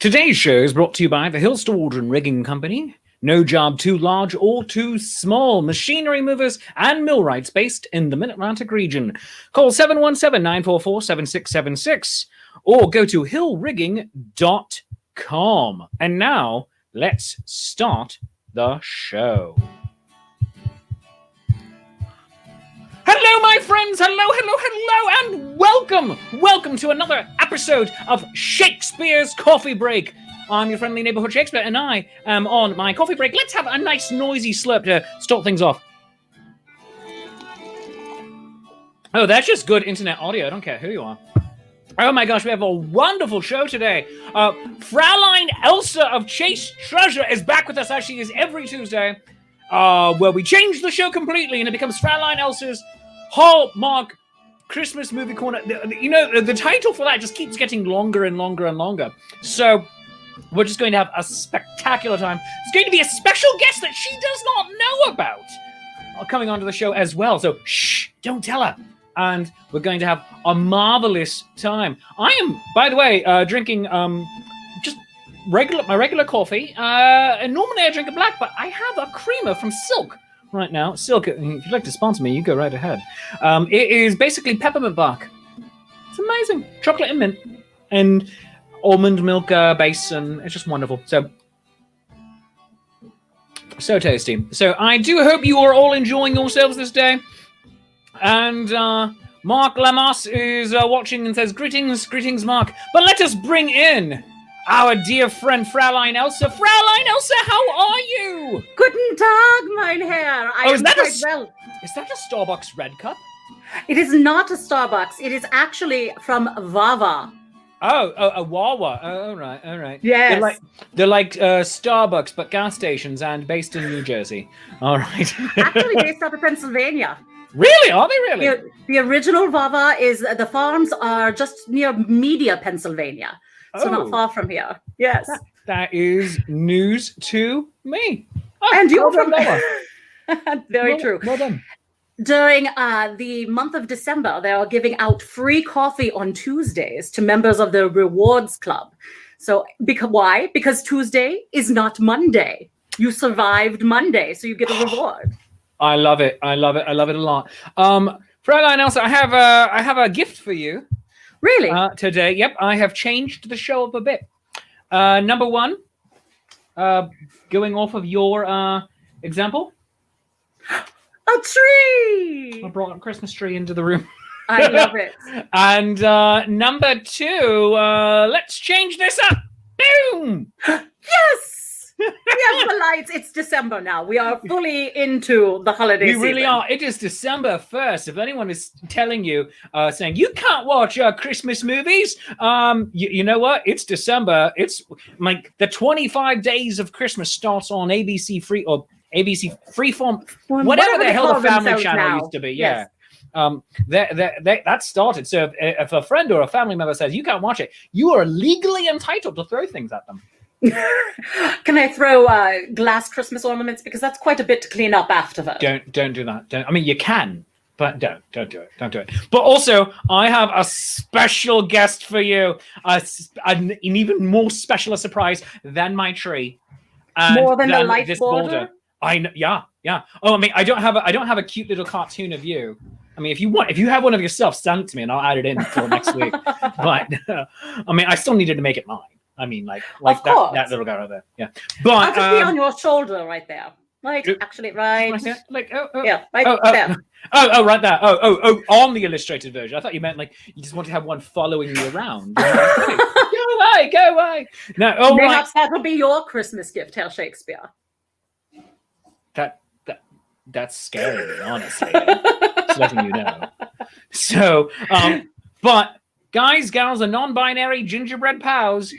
Today's show is brought to you by the Hill Stewardron Rigging Company. No job too large or too small. Machinery movers and millwrights based in the Mid-Atlantic region. Call 717-944-7676 or go to hillrigging.com. And now, let's start the show. Hello, my friends. Hello, and welcome. Welcome to another episode of Shakespeare's Coffee Break. I'm your friendly neighborhood Shakespeare, and I am on my coffee break. Let's have a nice noisy slurp to start things off. Oh, that's just good internet audio. I don't care who you are. Oh my gosh, we have a wonderful show today. Fräulein Elsa of Chase Treasure is back with us, as she is every Tuesday. Where we change the show completely and it becomes Fräulein Elsa's Hallmark Christmas movie corner. You know, the title for that just keeps getting longer and longer and longer. So we're just going to have a spectacular time. It's going to be a special guest that she does not know about coming onto the show as well. So shh, don't tell her. And we're going to have a marvelous time. I am, by the way, drinking just my regular coffee. And normally I drink a black, but I have a creamer from Silk right now. Silk, if you'd like to sponsor me, you go right ahead. It is basically peppermint bark. It's amazing. Chocolate and mint. And almond milk base, and it's just wonderful. So tasty. So I do hope you are all enjoying yourselves this day. And Mark Lamas is watching and says, greetings, Mark. But let us bring in our dear friend, Fräulein Elsa. Fräulein Elsa, how are you? Guten Tag, mein Herr. I am quite well. Is that a Starbucks red cup? It is not a Starbucks. It is actually from Wawa. Oh, a Wawa. Oh, all right. Yes. They're like Starbucks, but gas stations and based in New Jersey. All right. Actually based out of Pennsylvania. Really? Are they really? The original Wawa is, the farms are just near Media, Pennsylvania. So not far from here. Yes. That is news to me. And you're from Wawa. Very true. Well done. During the month of December, they are giving out free coffee on Tuesdays to members of the Rewards Club. So why? Because Tuesday is not Monday. You survived Monday, so you get a reward. I love it. I love it a lot. Fräulein Elsa, I have a gift for you. Really? Today. Yep, I have changed the show up a bit. Number one, going off of your example. A tree! I brought a Christmas tree into the room. I love it. And number two, let's change this up. Boom! Yes! We have the lights. It's December now. We are fully into the holiday season. We really are. It is December 1st. If anyone is telling you, saying you can't watch Christmas movies, you know what? It's December. It's like the 25 days of Christmas starts on ABC Free or ABC Freeform, whatever the hell the family channel used to be. Yeah. Yes. That started. So if a friend or a family member says you can't watch it, you are legally entitled to throw things at them. Can I throw glass Christmas ornaments? Because that's quite a bit to clean up after that. Don't do that. I mean, you can, but don't do it. Don't do it. But also, I have a special guest for you. An even more special a surprise than my tree. More than the light border. I know. Yeah. Oh, I mean, I don't have a cute little cartoon of you. I mean, if you have one of yourself, send it to me, and I'll add it in for next week. But I mean, I still needed to make it mine. I mean, like that little guy right there. Yeah. But I'll just be on your shoulder right there. Like, actually, right. Like, yeah, right there. Oh, right there. Oh, on the illustrated version. I thought you meant like you just want to have one following you around. Go away. No, perhaps that'll be your Christmas gift, Herr Shakespeare. That's scary, honestly. Just letting you know. So, but guys, gals, and non-binary gingerbread pals,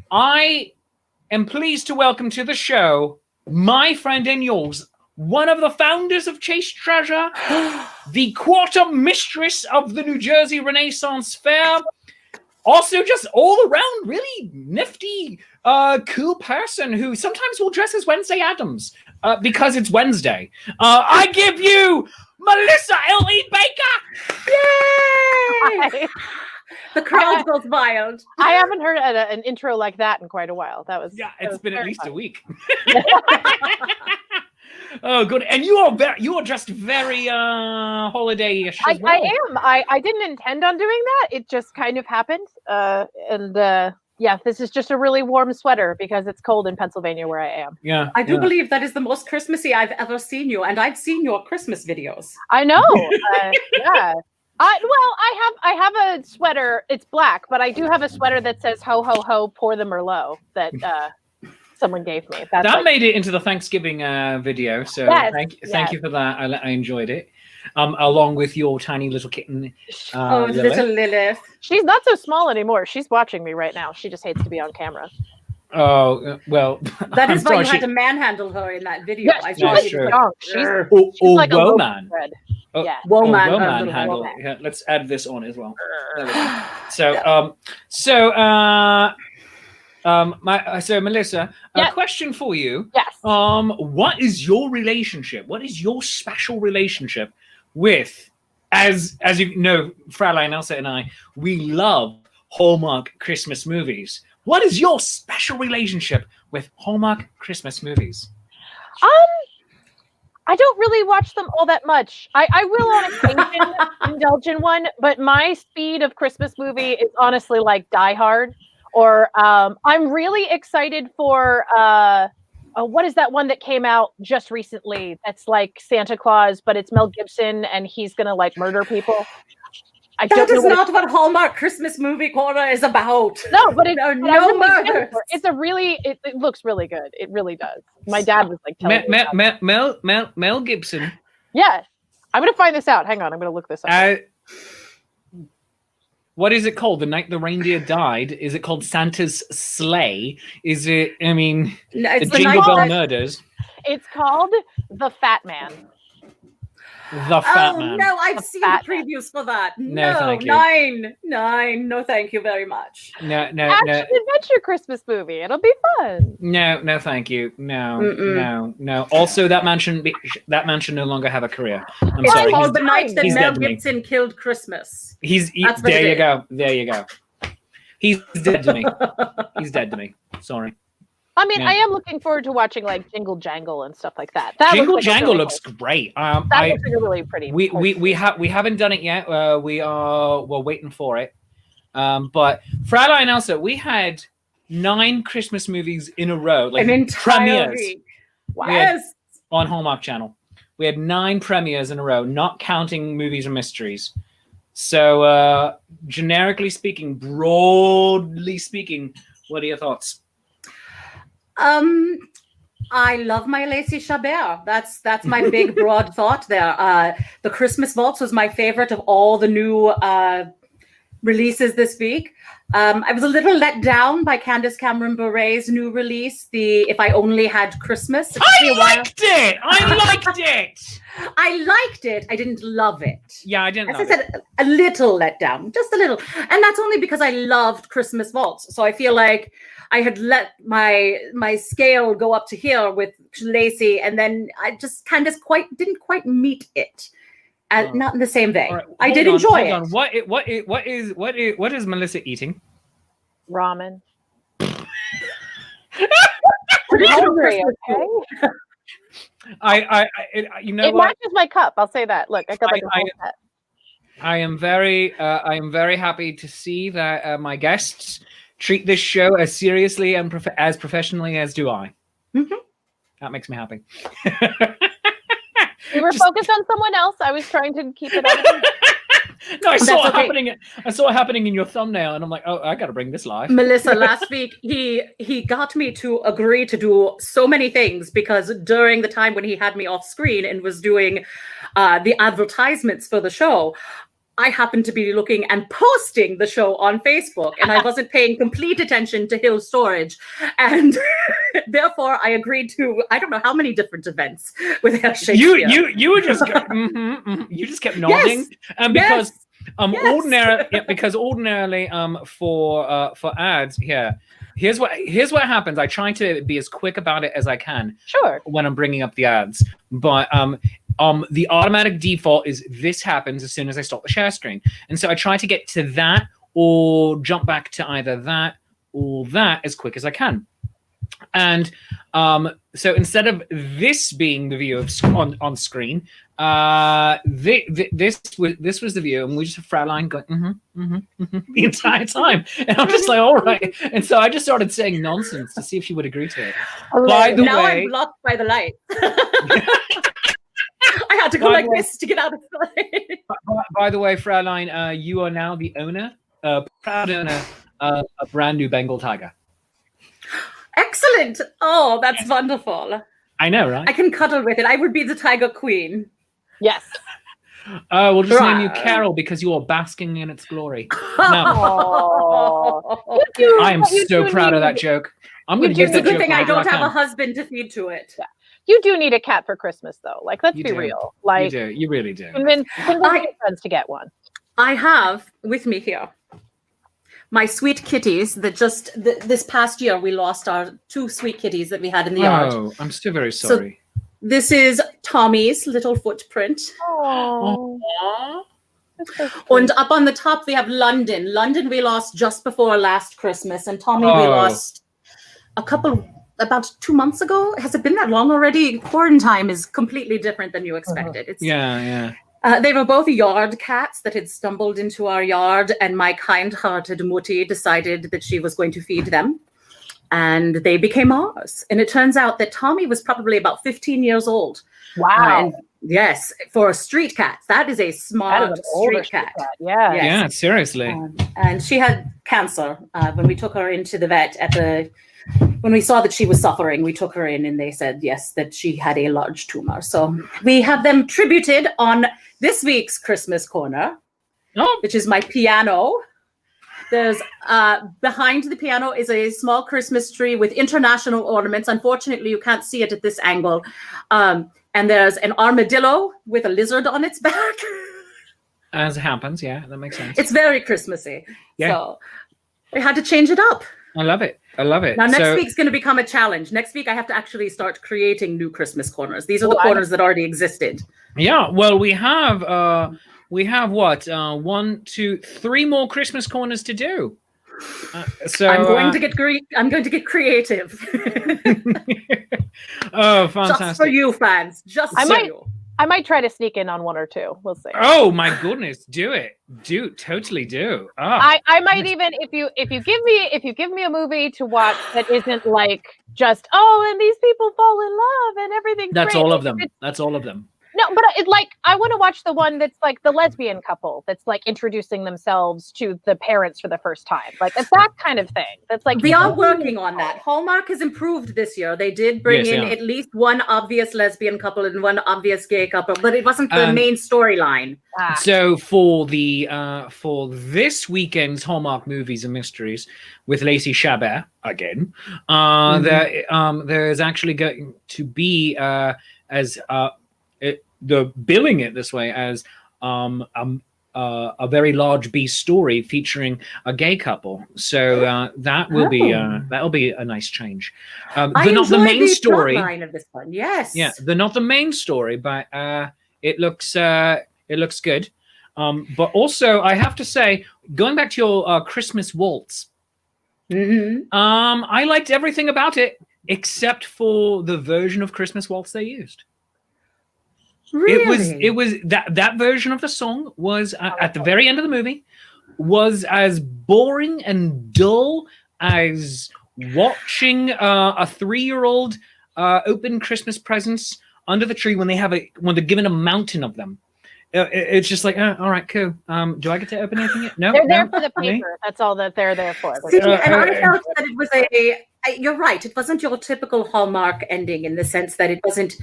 I am pleased to welcome to the show my friend and yours, one of the founders of Chase Treasure, the quarter mistress of the New Jersey Renaissance Fair, also just all around really nifty, cool person who sometimes will dress as Wednesday Addams because it's Wednesday. I give you Melissa L.E. Baker! Yay! The crowd goes wild. I haven't heard an intro like that in quite a while. It's been at least a week. Oh, good. And you are just very holiday-ish as well. I am. I didn't intend on doing that. It just kind of happened. Yeah, this is just a really warm sweater because it's cold in Pennsylvania where I am. Yeah. I do believe that is the most Christmassy I've ever seen you, and I've seen your Christmas videos. I know. Yeah. I have a sweater. It's black, but I do have a sweater that says "Ho ho ho, pour the Merlot" that someone gave me. That made it into the Thanksgiving video, so yes, thank you for that. I enjoyed it. Along with your tiny little kitten. Lilith. Little Lilith. She's not so small anymore. She's watching me right now. She just hates to be on camera. Oh, well. That is why you had to manhandle her in that video. Yeah, I saw you. She's like a woman. Yeah. Woman handle. Yeah, let's add this on as well. So, Melissa, a question for you. Yes. What is your relationship? What is your special relationship with, as you know, Fräulein, Elsa, and I, we love Hallmark Christmas movies. What is your special relationship with Hallmark Christmas movies? I don't really watch them all that much. I will on occasion indulge in one, but my speed of Christmas movie is honestly like Die Hard. Or I'm really excited for what is that one that came out just recently? That's like Santa Claus, but it's Mel Gibson and he's gonna like murder people. That is not what Hallmark Christmas Movie Corner is about. No, but it's no murders. It looks really good. It really does. My dad was like telling me Mel Gibson. Yeah, I'm gonna find this out. Hang on, I'm gonna look this up. What is it called? The Night the Reindeer Died? Is it called Santa's Sleigh? Is it, I mean, no, the Jingle Bell Murders? It's called The Fat Man. The Fat Man. No, I've seen the previews for that. No, thank you. Nine. No, thank you very much. No. Adventure Christmas movie. It'll be fun. No, thank you. No. Also, that man should no longer have a career. I'm it's sorry. called The Night That Mel Gibson Killed Christmas. There you go. He's dead to me. He's dead to me. Sorry. I mean, I am looking forward to watching like Jingle Jangle and stuff like that. Jingle Jangle looks great. That looks like a really pretty. We haven't done it yet. We're waiting for it. But Fräulein and Elsa, we had 9 Christmas movies in a row, like an entire week. Wow. Yes. On Hallmark Channel. We had 9 premieres in a row, not counting movies and mysteries. So, generically speaking, broadly speaking, what are your thoughts? I love my Lacey Chabert. That's my big broad thought there. The Christmas Waltz was my favorite of all the new releases this week. I was a little let down by Candace Cameron Bure's new release, the If I Only Had Christmas. I liked it. I liked it. I didn't love it. Yeah, I didn't. As I said, a little let down, just a little, and that's only because I loved Christmas Waltz. So I feel like I had let my scale go up to here with Lacey, and then I just didn't quite meet it, not in the same vein. Right, I did enjoy it. What is Melissa eating? Ramen. Pretty hungry, okay? You know it what? matches my cup. I'll say that. Look, I got like a whole set. I am very happy to see that my guests treat this show as seriously and as professionally as do I. Mm-hmm. That makes me happy. We were focused on someone else. I was trying to keep it on. No, I saw it happening. I saw it happening in your thumbnail, and I'm like, oh, I got to bring this live. Melissa, last week he got me to agree to do so many things because during the time when he had me off screen and was doing the advertisements for the show, I happened to be looking and posting the show on Facebook, and I wasn't paying complete attention to Hill Storage, and therefore I agreed to I don't know how many different events with Shakespeare. You were just you just kept nodding, and because ordinarily for ads here's what happens. I try to be as quick about it as I can. Sure. When I'm bringing up the ads, but the automatic default is this happens as soon as I stop the share screen, and so I try to get to that or jump back to either that or that as quick as I can. And so instead of this being the view of on screen, this was the view, and we just have Fräulein going the entire time, and I'm just like, all right. And so I just started saying nonsense to see if she would agree to it. By the now way, I'm blocked by the light. I had to go like this to get out of the light. By the way, Fräulein, you are now the owner, proud owner of a brand new Bengal tiger. Excellent. Oh, that's wonderful. I know, right? I can cuddle with it. I would be the tiger queen. Yes. We'll just name you Carol because you are basking in its glory. No. I am so proud of that joke. I'm going to use that joke. It's a good thing I don't have a husband to feed to it. Yeah. You do need a cat for Christmas, though. Like, let's be real. Like, you do. You really do. Convince your friends to get one. I have with me here my sweet kitties that just this past year we lost our 2 sweet kitties that we had in the yard. Oh, I'm still very sorry. So this is Tommy's little footprint. Oh. And up on the top we have London. London we lost just before last Christmas, and Tommy we lost about 2 months ago. Has it been that long already? Quarantine is completely different than you expected. It's, yeah. They were both yard cats that had stumbled into our yard, and my kind-hearted Mutti decided that she was going to feed them, and they became ours. And it turns out that Tommy was probably about 15 years old. Wow. And yes, for a street cat, that is a smart street cat. Yeah. Yes. Yeah, seriously. And she had cancer when we took her into the vet when we saw that she was suffering, we took her in and they said, yes, that she had a large tumor. So we have them tributed on this week's Christmas Corner, which is my piano. There's behind the piano is a small Christmas tree with international ornaments. Unfortunately, you can't see it at this angle. And there's an armadillo with a lizard on its back. As it happens, yeah, that makes sense. It's very Christmassy. Yeah. So we had to change it up. I love it. Now, next week's going to become a challenge. Next week, I have to actually start creating new Christmas corners. These are the corners that already existed. Yeah, well, we have what? 1, 2, 3 more Christmas corners to do. So I'm going to get creative. Oh, fantastic! Just for you, fans. I might try to sneak in on 1 or 2. We'll see. Oh my goodness, do it. Totally do. Oh. I might even if you give me a movie to watch that isn't like just and these people fall in love and everything's That's great. all of them. That's all of them. No, but it's like I want to watch the one that's like the lesbian couple that's like introducing themselves to the parents for the first time. Like it's that kind of thing. That's like we are working on that. Hallmark has improved this year. They did bring in at least one obvious lesbian couple and one obvious gay couple, but it wasn't the main storyline. So for this weekend's Hallmark Movies and Mysteries with Lacey Chabert again, there is actually going to be the billing it this way as a very large B story featuring a gay couple. So that will be a nice change. They're not the main story of this one. Yes. Yeah, they're not the main story, but it looks good. But also, I have to say, going back to your Christmas waltz, I liked everything about it except for the version of Christmas waltz they used. Really? It was that version of the song was at the very end of the movie was as boring and dull as watching a 3-year-old open Christmas presents under the tree when they're given a mountain of them. It's just like, all right, cool. Do I get to open anything yet? No, they're there for the paper. That's all that they're there for. See, and I felt that it was you're right. It wasn't your typical Hallmark ending in the sense that it wasn't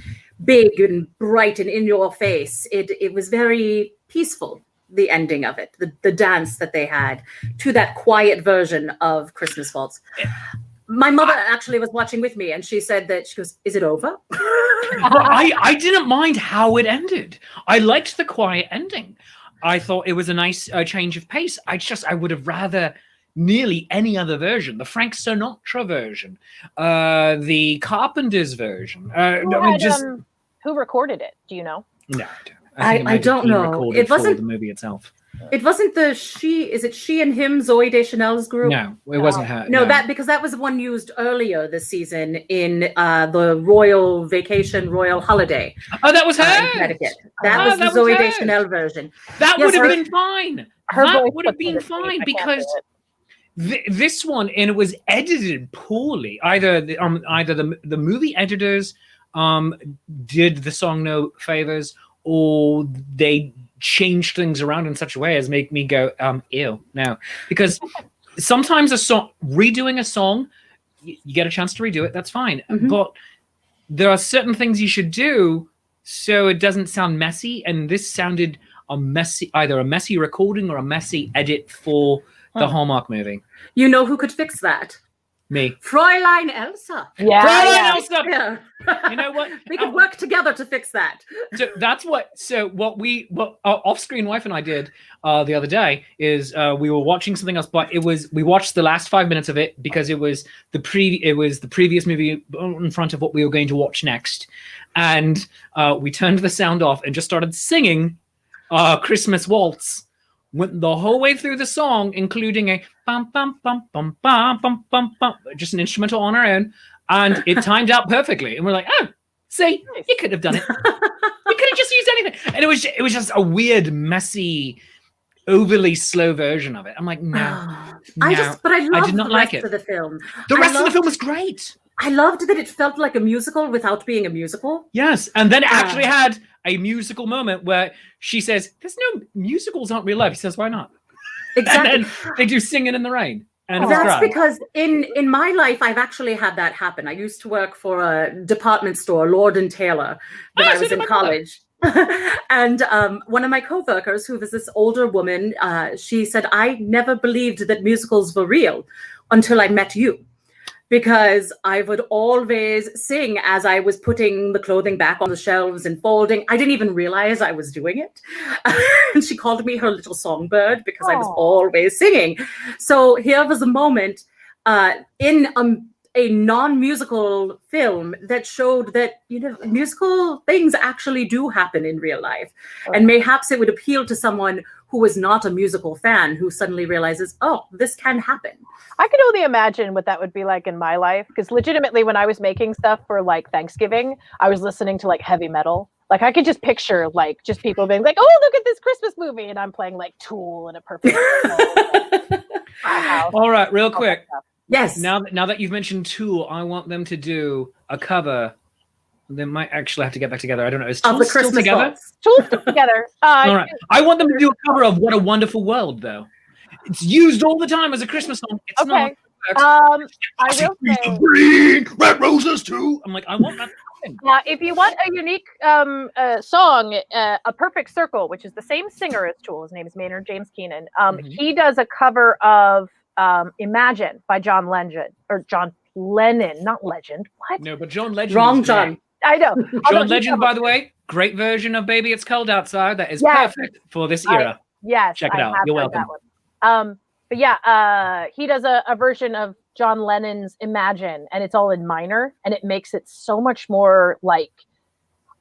big and bright and in your face. It was very peaceful, the ending of it, the dance that they had to that quiet version of Christmas Waltz. My mother actually was watching with me, and she said that she goes, "Is it over?" I didn't mind how it ended. I liked the quiet ending. I thought it was a nice change of pace. I would have rather nearly any other version. The Frank Sinatra version, the Carpenter's version. Who recorded it? Do you know? No, I don't. I don't know. It wasn't the movie itself. It wasn't is it She and Him, Zooey Deschanel's group? No, it wasn't her. No, because that was the one used earlier this season in the Royal Vacation, Royal Holiday. Oh, that was her. In Connecticut. That was the Zooey Deschanel version. That would have been fine. That would have been fine because this one, and it was edited poorly. Either the movie editors did the song no favors, or they changed things around in such a way as make me go ew no, because sometimes redoing a song, you get a chance to redo it, that's fine, but there are certain things you should do so it doesn't sound messy, and this sounded either a messy recording or a messy edit for the Hallmark movie. You know who could fix that? Me. Fräulein Elsa. Yeah. Fräulein Elsa. Yeah. You know what? We could work together to fix that. So that's what our off-screen wife and I did the other day is we were watching something else, but we watched the last 5 minutes of it because it was the previous movie in front of what we were going to watch next, and we turned the sound off and just started singing Christmas Waltz. Went the whole way through the song, including a bum bum bum bum bum bum bum bum, just an instrumental on our own, and it timed out perfectly. And we're like, oh, see, you could have done it. You could have just used anything. And it was just a weird, messy, overly slow version of it. I'm like, no. I did not like it. Of the film. The rest of the film was great. I loved that it felt like a musical without being a musical. Yes, and then it actually had a musical moment where she says, "There's no musicals aren't real life." He says, "Why not?" Exactly. And then they do Singing in the Rain. And that's because in my life, I've actually had that happen. I used to work for a department store, Lord and Taylor, when I was in college. And one of my coworkers, who was this older woman, she said, "I never believed that musicals were real until I met you. Because I would always sing as I was putting the clothing back on the shelves and folding. I didn't even realize I was doing it." And she called me her little songbird because I was always singing. So here was a moment in a non-musical film that showed that, musical things actually do happen in real life. And mayhaps it would appeal to someone who is not a musical fan, who suddenly realizes, oh, this can happen. I can only imagine what that would be like in my life, because legitimately when I was making stuff for like Thanksgiving, I was listening to like heavy metal. Like I could just picture like just people being like, "Oh, look at this Christmas movie," and I'm playing like Tool in a perfect All right, real quick. Yes. Now that you've mentioned Tool, I want them to do a cover. They might actually have to get back together. I don't know. Is Tool the still Christmas together? Tool's still together. All right. I want them to do a cover of "What a Wonderful World," though. It's used all the time as a Christmas song. It's not. I will say, green, red roses too. I'm like, I want that. If you want a unique song, A Perfect Circle, which is the same singer as Tool, his name is Maynard James Keenan. He does a cover of Imagine by John Lennon, not Legend. What? No, but John Legend. Wrong, John. I know. John Legend, by the way, great version of "Baby It's Cold Outside." That is perfect for this era. Yes. Check it out. You're welcome. But yeah, he does a version of John Lennon's Imagine, and it's all in minor, and it makes it so much more like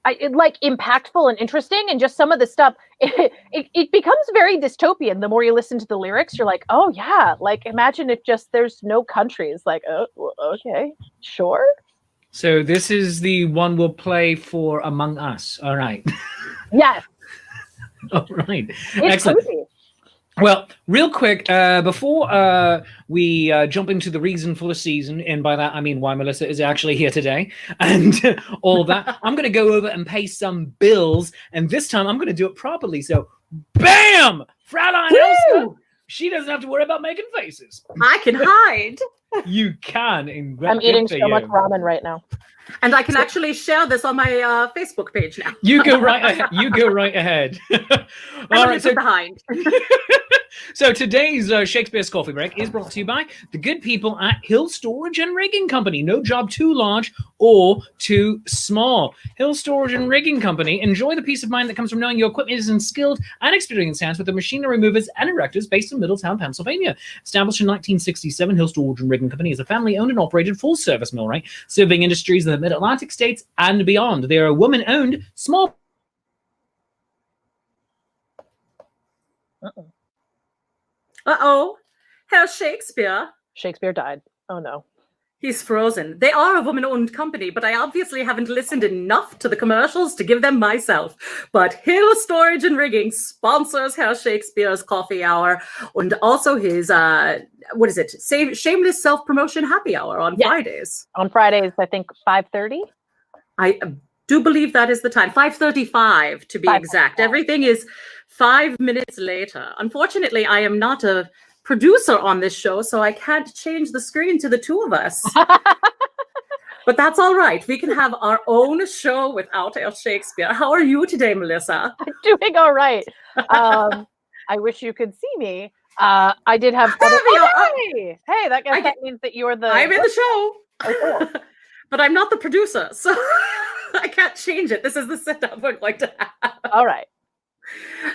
impactful and interesting. And just some of the stuff, it becomes very dystopian. The more you listen to the lyrics, you're like, oh yeah, like imagine if just there's no countries. Like, oh, okay, sure. So this is the one we'll play for Among Us. All right. Yes. All right. It's Excellent. cozy. Well, real quick, before we jump into the reason for the season, and by that I mean why Melissa is actually here today, and all that, I'm going to go over and pay some bills, and this time I'm going to do it properly. So, bam! Fräulein Elsa! She doesn't have to worry about making faces. I can hide. You can. I'm eating so much ramen right now. And I can actually share this on my Facebook page now. You go right ahead. You go right ahead. All right. So behind. So today's Shakespeare's Coffee Break is brought to you by the good people at Hill Storage and Rigging Company. No job too large or too small. Hill Storage and Rigging Company. Enjoy the peace of mind that comes from knowing your equipment is in skilled and experienced hands with the machinery movers and erectors based in Middletown, Pennsylvania. Established in 1967, Hill Storage and Rigging Company is a family-owned and operated full-service millwright serving industries in the Mid-Atlantic states and beyond. They are a woman-owned small. Uh-oh. Herr Shakespeare. Shakespeare died. Oh no. He's frozen. They are a woman-owned company, but I obviously haven't listened enough to the commercials to give them myself. But Hill Storage and Rigging sponsors Herr Shakespeare's coffee hour and also his, shameless self-promotion happy hour on Fridays. On Fridays, I think 5:30. I do believe that is the time. 5:35 to be exact. Everything is 5 minutes later. Unfortunately, I am not a producer on this show, so I can't change the screen to the two of us. But that's all right. We can have our own show without El Shakespeare. How are you today, Melissa? I'm doing all right. I wish you could see me. I did have. Hey, that means that you're the. I'm in the show, cool. But I'm not the producer, so I can't change it. This is the setup we're going to have. All right.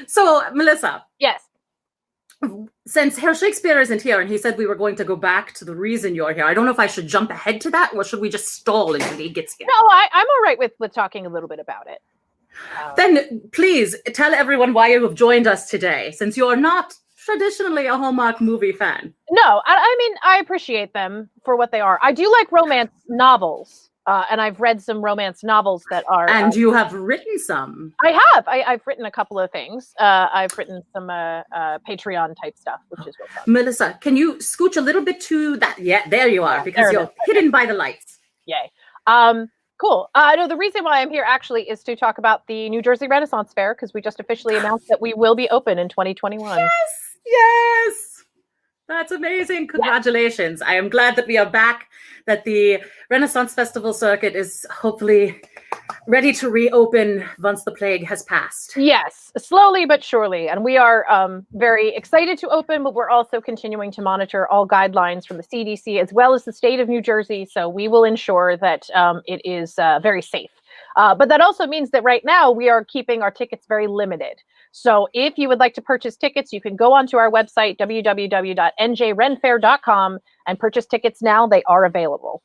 So, Melissa. Yes. Since Herr Shakespeare isn't here and he said we were going to go back to the reason you're here, I don't know if I should jump ahead to that or should we just stall until he gets here? No, I'm all right with talking a little bit about it. Then please tell everyone why you have joined us today, since you're not traditionally a Hallmark movie fan. No, I mean, I appreciate them for what they are. I do like romance novels. And I've read some romance novels that are. And you have written some. I have. I've written a couple of things. I've written some Patreon type stuff, which is real fun. Melissa, can you scooch a little bit to that? Yeah, there you are, because you're hidden by the lights. Yay. Cool. No, the reason why I'm here actually is to talk about the New Jersey Renaissance Fair, because we just officially announced that we will be open in 2021. Yes. That's amazing. Congratulations. I am glad that we are back, that the Renaissance Festival circuit is hopefully ready to reopen once the plague has passed. Yes, slowly but surely. And we are very excited to open, but we're also continuing to monitor all guidelines from the CDC as well as the state of New Jersey. So we will ensure that it is very safe. But that also means that right now we are keeping our tickets very limited. So if you would like to purchase tickets, you can go onto our website, www.njrenfair.com, and purchase tickets now. They are available,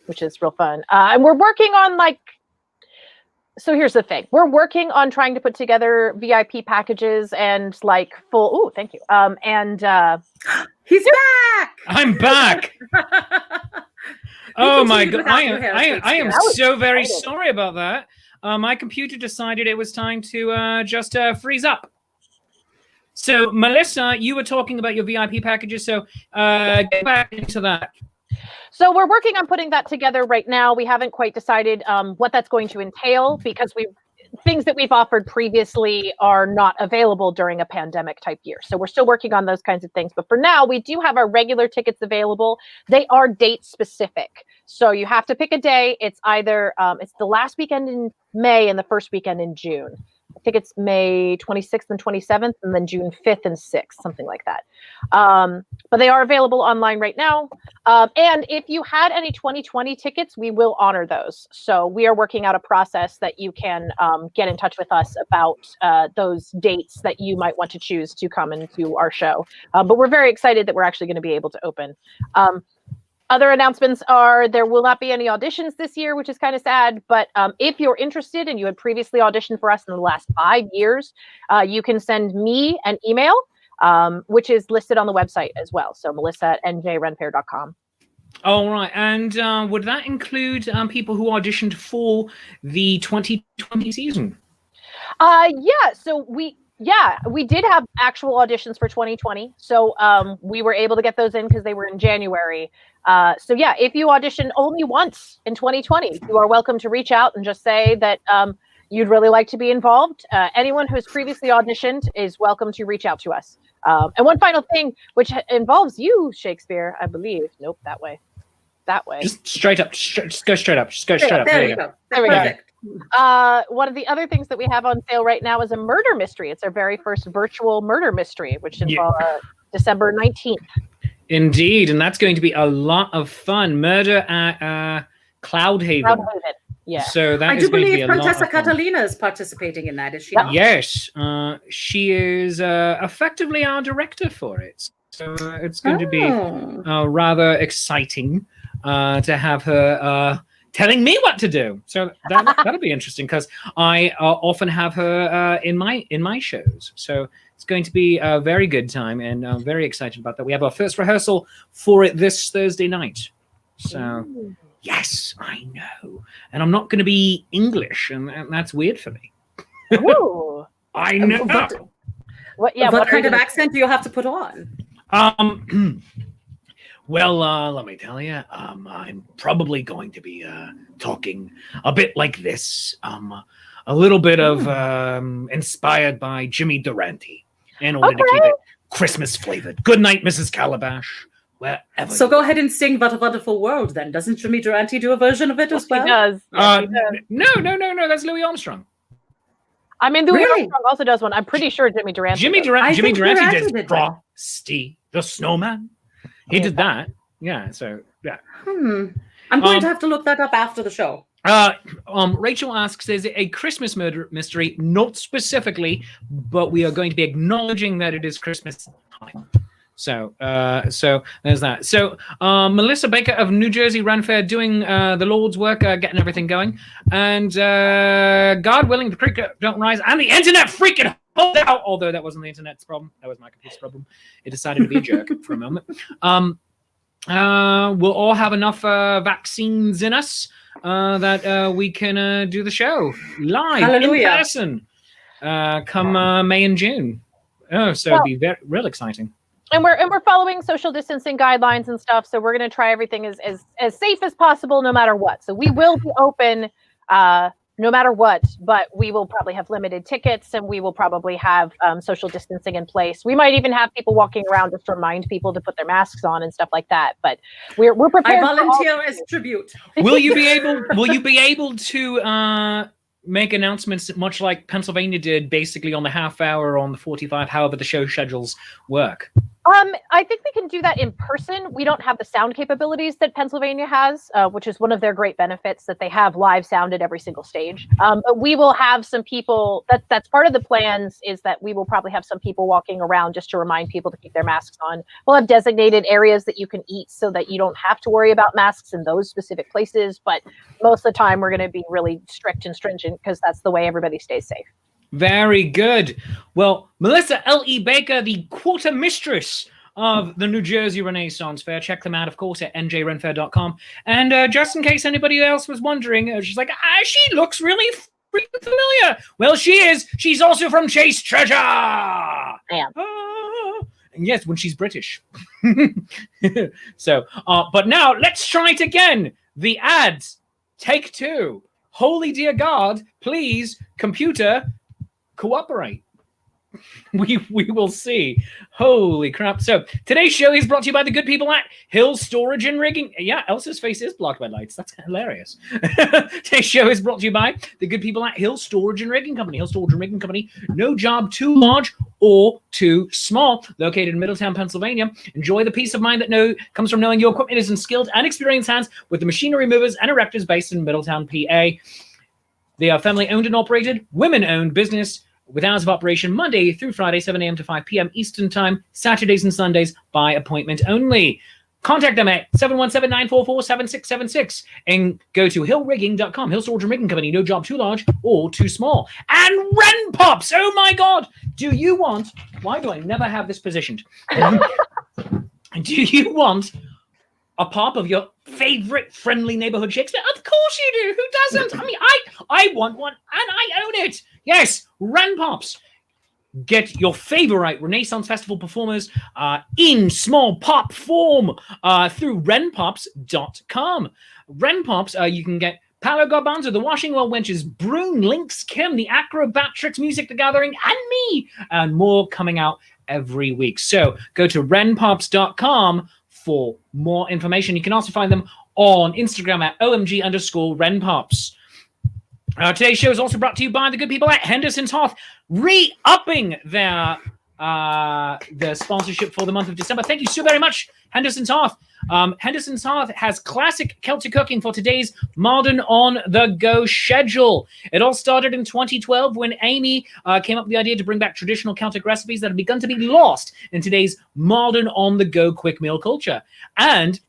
which is real fun. And we're working on so here's the thing. We're working on trying to put together VIP packages and full, thank you. He's back! I'm back! Oh my God, I am so very sorry about that. My computer decided it was time to just freeze up. So, Melissa, you were talking about your VIP packages, so get back into that. So we're working on putting that together right now. We haven't quite decided what that's going to entail because things that we've offered previously are not available during a pandemic type year. So we're still working on those kinds of things. But for now, we do have our regular tickets available. They are date specific. So you have to pick a day. It's either it's the last weekend in May and the first weekend in June. I think it's May 26th and 27th, and then June 5th and 6th, something like that. But they are available online right now. And if you had any 2020 tickets, we will honor those. So we are working out a process that you can get in touch with us about those dates that you might want to choose to come into our show. But we're very excited that we're actually going to be able to open. Other announcements are there will not be any auditions this year, which is kind of sad. But if you're interested and you had previously auditioned for us in the last 5 years, you can send me an email, which is listed on the website as well. So melissa@njrenfair.com. All right. And would that include people who auditioned for the 2020 season? Yeah. So we did have actual auditions for 2020. So we were able to get those in because they were in January. So yeah, if you auditioned only once in 2020, you are welcome to reach out and just say that you'd really like to be involved. Anyone who's previously auditioned is welcome to reach out to us. And one final thing, which involves you, Shakespeare, I believe. Nope, that way. That way. Just straight up. Just go straight up. Just go straight up. There you go. There we go. One of the other things that we have on sale right now is a murder mystery. It's our very first virtual murder mystery, which involves December 19th. Indeed, and that's going to be a lot of fun. Murder at Cloudhaven. Yeah. So that I is do going to be believe a lot Contessa of fun. Catalina is participating in that, is she not? Yes, she is effectively our director for it. So it's going to be rather exciting to have her telling me what to do. So that'll be interesting because I often have her in my shows. So it's going to be a very good time, and I'm very excited about that. We have our first rehearsal for it this Thursday night. So, yes, I know. And I'm not going to be English, and that's weird for me. Ooh. I know. What kind of accent do you have to put on? Well, let me tell you, I'm probably going to be talking a bit like this. A little bit of inspired by Jimmy Durante in order to keep it Christmas flavored. Good night, Mrs. Calabash. Wherever. So go ahead and sing "What a Wonderful World." Then doesn't Jimmy Durante do a version of it as well? He does. Yes, he does. No. That's Louis Armstrong. I mean, Louis Armstrong also does one. I'm pretty sure Jimmy Durante. Jimmy Durante did Frosty the Snowman. He did that. Yeah. So yeah. I'm going to have to look that up after the show. Rachel asks, is it a Christmas murder mystery? Not specifically, but we are going to be acknowledging that it is Christmas time. So there's that. So Melissa Baker of New Jersey Ran Fair doing the Lord's work, getting everything going. And God willing, the creek don't rise, and the internet freaking hold out. Although that wasn't the internet's problem. That was my computer's problem. It decided to be a jerk for a moment. We'll all have enough vaccines in us that we can do the show live in person come May and June. Oh, so it'll be real exciting. And we're following social distancing guidelines and stuff, so we're going to try everything as safe as possible, no matter what. So we will be open no matter what, but we will probably have limited tickets, and we will probably have social distancing in place. We might even have people walking around just to remind people to put their masks on and stuff like that. But we're prepared. I volunteer as tribute. Will you be able to make announcements much like Pennsylvania did, basically on the half hour, on the 45, however the show schedules work? I think we can do that in person. We don't have the sound capabilities that Pennsylvania has, which is one of their great benefits, that they have live sound at every single stage. But we will have some people, that's part of the plans, is that we will probably have some people walking around just to remind people to keep their masks on. We'll have designated areas that you can eat so that you don't have to worry about masks in those specific places. But most of the time, we're going to be really strict and stringent because that's the way everybody stays safe. Very good. Well, Melissa L.E. Baker, the quarter mistress of the New Jersey Renaissance Fair. Check them out, of course, at njrenfair.com. And just in case anybody else was wondering, she's like, she looks really freaking familiar. Well, she is. She's also from Chase Treasure. I am. And yes, when she's British. So, but now let's try it again. The ads. Take two. Holy dear God, please, computer, cooperate. We will see. Holy crap. So today's show is brought to you by the good people at Hill Storage and Rigging. Yeah, Elsa's face is blocked by lights. That's hilarious. Today's show is brought to you by the good people at Hill Storage and Rigging Company. Hill Storage and Rigging Company. No job too large or too small. Located in Middletown, Pennsylvania. Enjoy the peace of mind that comes from knowing your equipment is in skilled and experienced hands with the machinery movers and erectors based in Middletown, PA. They are family-owned and operated, women-owned business with hours of operation Monday through Friday, 7 a.m. to 5 p.m. Eastern Time, Saturdays and Sundays by appointment only. Contact them at 717-944-7676 and go to hillrigging.com. Hill Storage and Rigging Company. No job too large or too small. And Ren Pops! Oh my God! Why do I never have this positioned? Do you want a pop of your favorite friendly neighborhood Shakespeare? Of course you do. Who doesn't? I mean, I want one and I own it. Yes, Ren Pops. Get your favorite Renaissance Festival performers in small pop form through renpops.com. Ren Pops, you can get Paolo Garbanzo, the Washing Well Wenches, Brune, Lynx, Kim, the Acrobatrix, Music the Gathering, and me, and more coming out every week. So go to renpops.com for more information. You can also find them on Instagram at OMG_RenPops. Today's show is also brought to you by the good people at Henderson's Hearth, re-upping their sponsorship for the month of December. Thank you so very much, Henderson's Hearth. Henderson's Hearth has classic Celtic cooking for today's modern on-the-go schedule. It all started in 2012 when Amy came up with the idea to bring back traditional Celtic recipes that have begun to be lost in today's modern on-the-go quick meal culture. And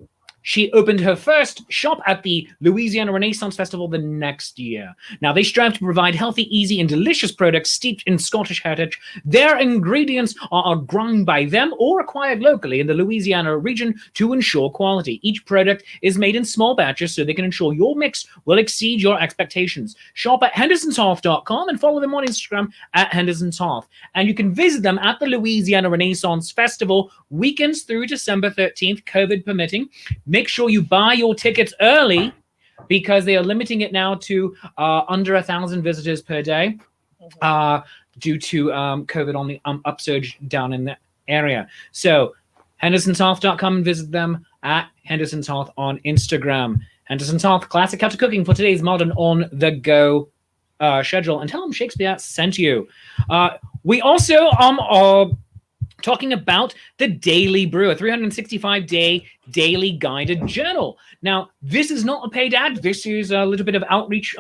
she opened her first shop at the Louisiana Renaissance Festival the next year. Now, they strive to provide healthy, easy, and delicious products steeped in Scottish heritage. Their ingredients are ground by them or acquired locally in the Louisiana region to ensure quality. Each product is made in small batches so they can ensure your mix will exceed your expectations. Shop at hendersonshearth.com and follow them on Instagram at hendersonshearth. And you can visit them at the Louisiana Renaissance Festival weekends through December 13th, COVID permitting. Make sure you buy your tickets early because they are limiting it now to under 1,000 visitors per day due to COVID on the upsurge down in the area. So hendersonshearth.com and visit them at Henderson's Hearth on Instagram. Henderson's Hearth, classic cut to cooking for today's modern on-the-go schedule. And tell them Shakespeare sent you. We also are talking about the Daily Brew, a 365-day daily guided journal. Now, this is not a paid ad. This is a little bit of outreach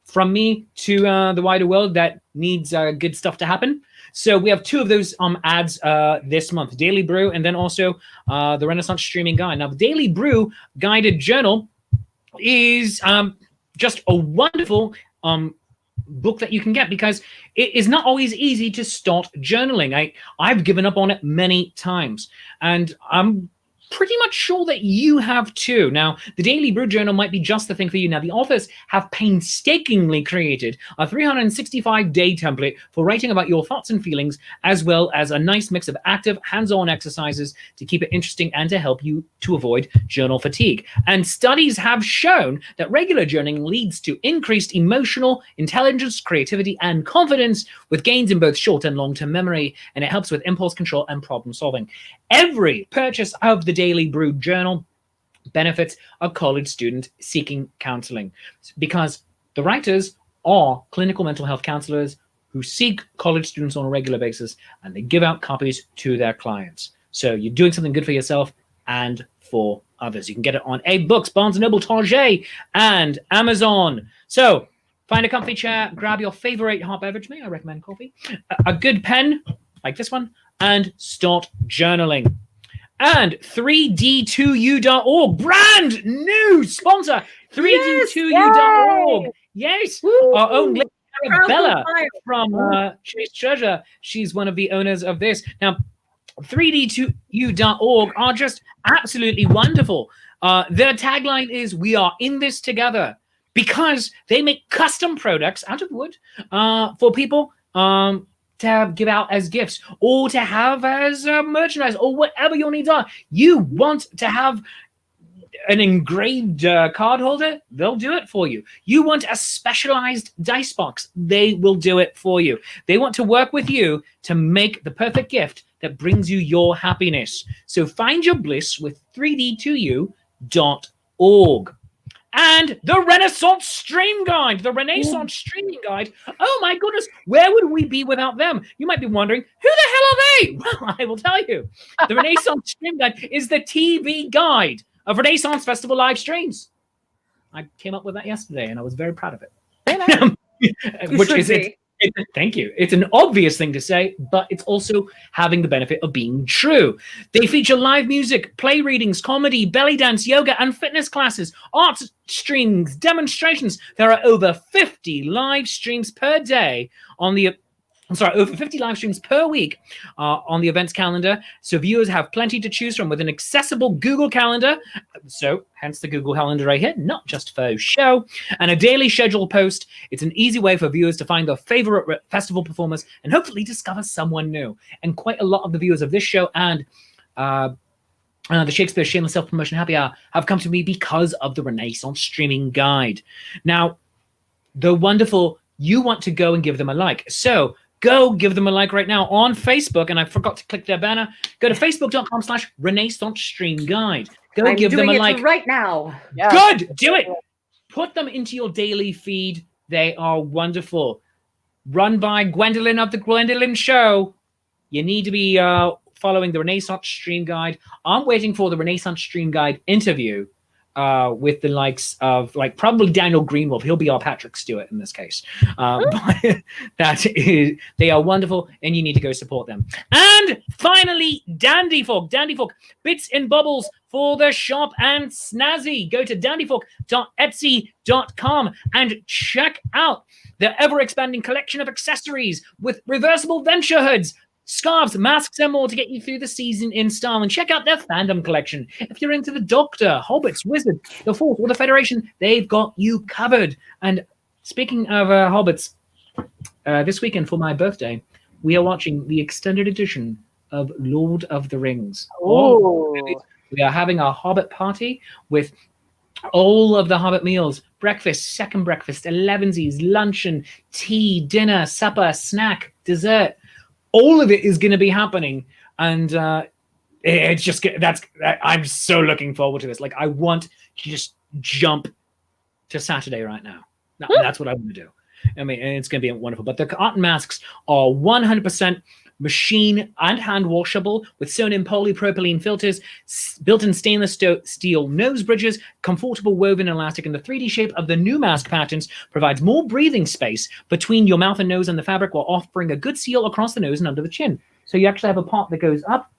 from me to the wider world that needs good stuff to happen. So we have two of those ads this month, Daily Brew and then also the Renaissance Streaming Guide. Now, the Daily Brew guided journal is just a wonderful book that you can get because it is not always easy to start journaling. I've given up on it many times, and I'm pretty much sure that you have too. Now, the Daily Brew Journal might be just the thing for you. Now, the authors have painstakingly created a 365-day template for writing about your thoughts and feelings, as well as a nice mix of active, hands-on exercises to keep it interesting and to help you to avoid journal fatigue. And studies have shown that regular journaling leads to increased emotional intelligence, creativity, and confidence, with gains in both short and long-term memory, and it helps with impulse control and problem solving. Every purchase of the Daily Brew Journal benefits a college student seeking counseling because the writers are clinical mental health counselors who seek college students on a regular basis, and they give out copies to their clients. So you're doing something good for yourself and for others. You can get it on Books, Barnes & Noble, Target, and Amazon. So find a comfy chair, grab your favorite hot beverage. May I recommend coffee? A good pen like this one, and start journaling. And 3d2u.org, brand new sponsor, 3d2u.org. Yes, our own lady Arabella from Chase Treasure. She's one of the owners of this. Now, 3d2u.org are just absolutely wonderful. Their tagline is, "We are in this together," because they make custom products out of wood for people to give out as gifts or to have as merchandise or whatever your needs are. You want to have an engraved card holder? They'll do it for you. You want a specialized dice box? They will do it for you. They want to work with you to make the perfect gift that brings you your happiness. So find your bliss with 3d2u.org. And the Renaissance Stream Guide, the Renaissance Streaming Guide. Oh my goodness, where would we be without them? You might be wondering, who the hell are they? Well, I will tell you. The Renaissance Stream Guide is the TV guide of Renaissance Festival live streams. I came up with that yesterday, and I was very proud of it. Thank you. It's an obvious thing to say, but it's also having the benefit of being true. They feature live music, play readings, comedy, belly dance, yoga, and fitness classes, art streams, demonstrations. There are over 50 live streams per day on the over 50 live streams per week on the events calendar. So viewers have plenty to choose from with an accessible Google Calendar. So hence the Google Calendar right here, not just for show. And a daily schedule post. It's an easy way for viewers to find their favorite festival performers and hopefully discover someone new. And quite a lot of the viewers of this show and the Shakespeare Shameless Self-Promotion Happy Hour have come to me because of the Renaissance Streaming Guide. Now, the wonderful, you want to go and give them a like. So go give them a like right now on Facebook. And I forgot to click their banner. Go to facebook.com/Renaissance Stream Guide. Go give them a like right now. Yeah. Good. Do it. Put them into your daily feed. They are wonderful. Run by Gwendolyn of the Gwendolyn Show. You need to be following the Renaissance Stream Guide. I'm waiting for the Renaissance Stream Guide interview with the likes of like probably Daniel Greenwolf. He'll be our Patrick Stewart in this case. But they are wonderful, and you need to go support them. And finally, Dandy Fork. Dandy Fork, bits and bubbles for the shop and snazzy. Go to dandyfork.etsy.com and check out the ever-expanding collection of accessories with reversible venture hoods, scarves, masks, and more to get you through the season in style. And check out their fandom collection. If you're into the Doctor, Hobbits, Wizard, the Force, or the Federation, they've got you covered. And speaking of Hobbits, this weekend for my birthday, we are watching the extended edition of Lord of the Rings. Oh. We are having a Hobbit party with all of the Hobbit meals: breakfast, second breakfast, 11sies, luncheon, tea, dinner, supper, snack, dessert. All of it is going to be happening, and it's just I'm so looking forward to this. Like, I want to just jump to Saturday right now. That's what I want to do. I mean, it's going to be wonderful. But the cotton masks are 100% machine and hand washable with sewn-in polypropylene filters, built-in stainless steel nose bridges, comfortable woven elastic, and the 3D shape of the new mask patterns provides more breathing space between your mouth and nose and the fabric, while offering a good seal across the nose and under the chin. So you actually have a part that goes up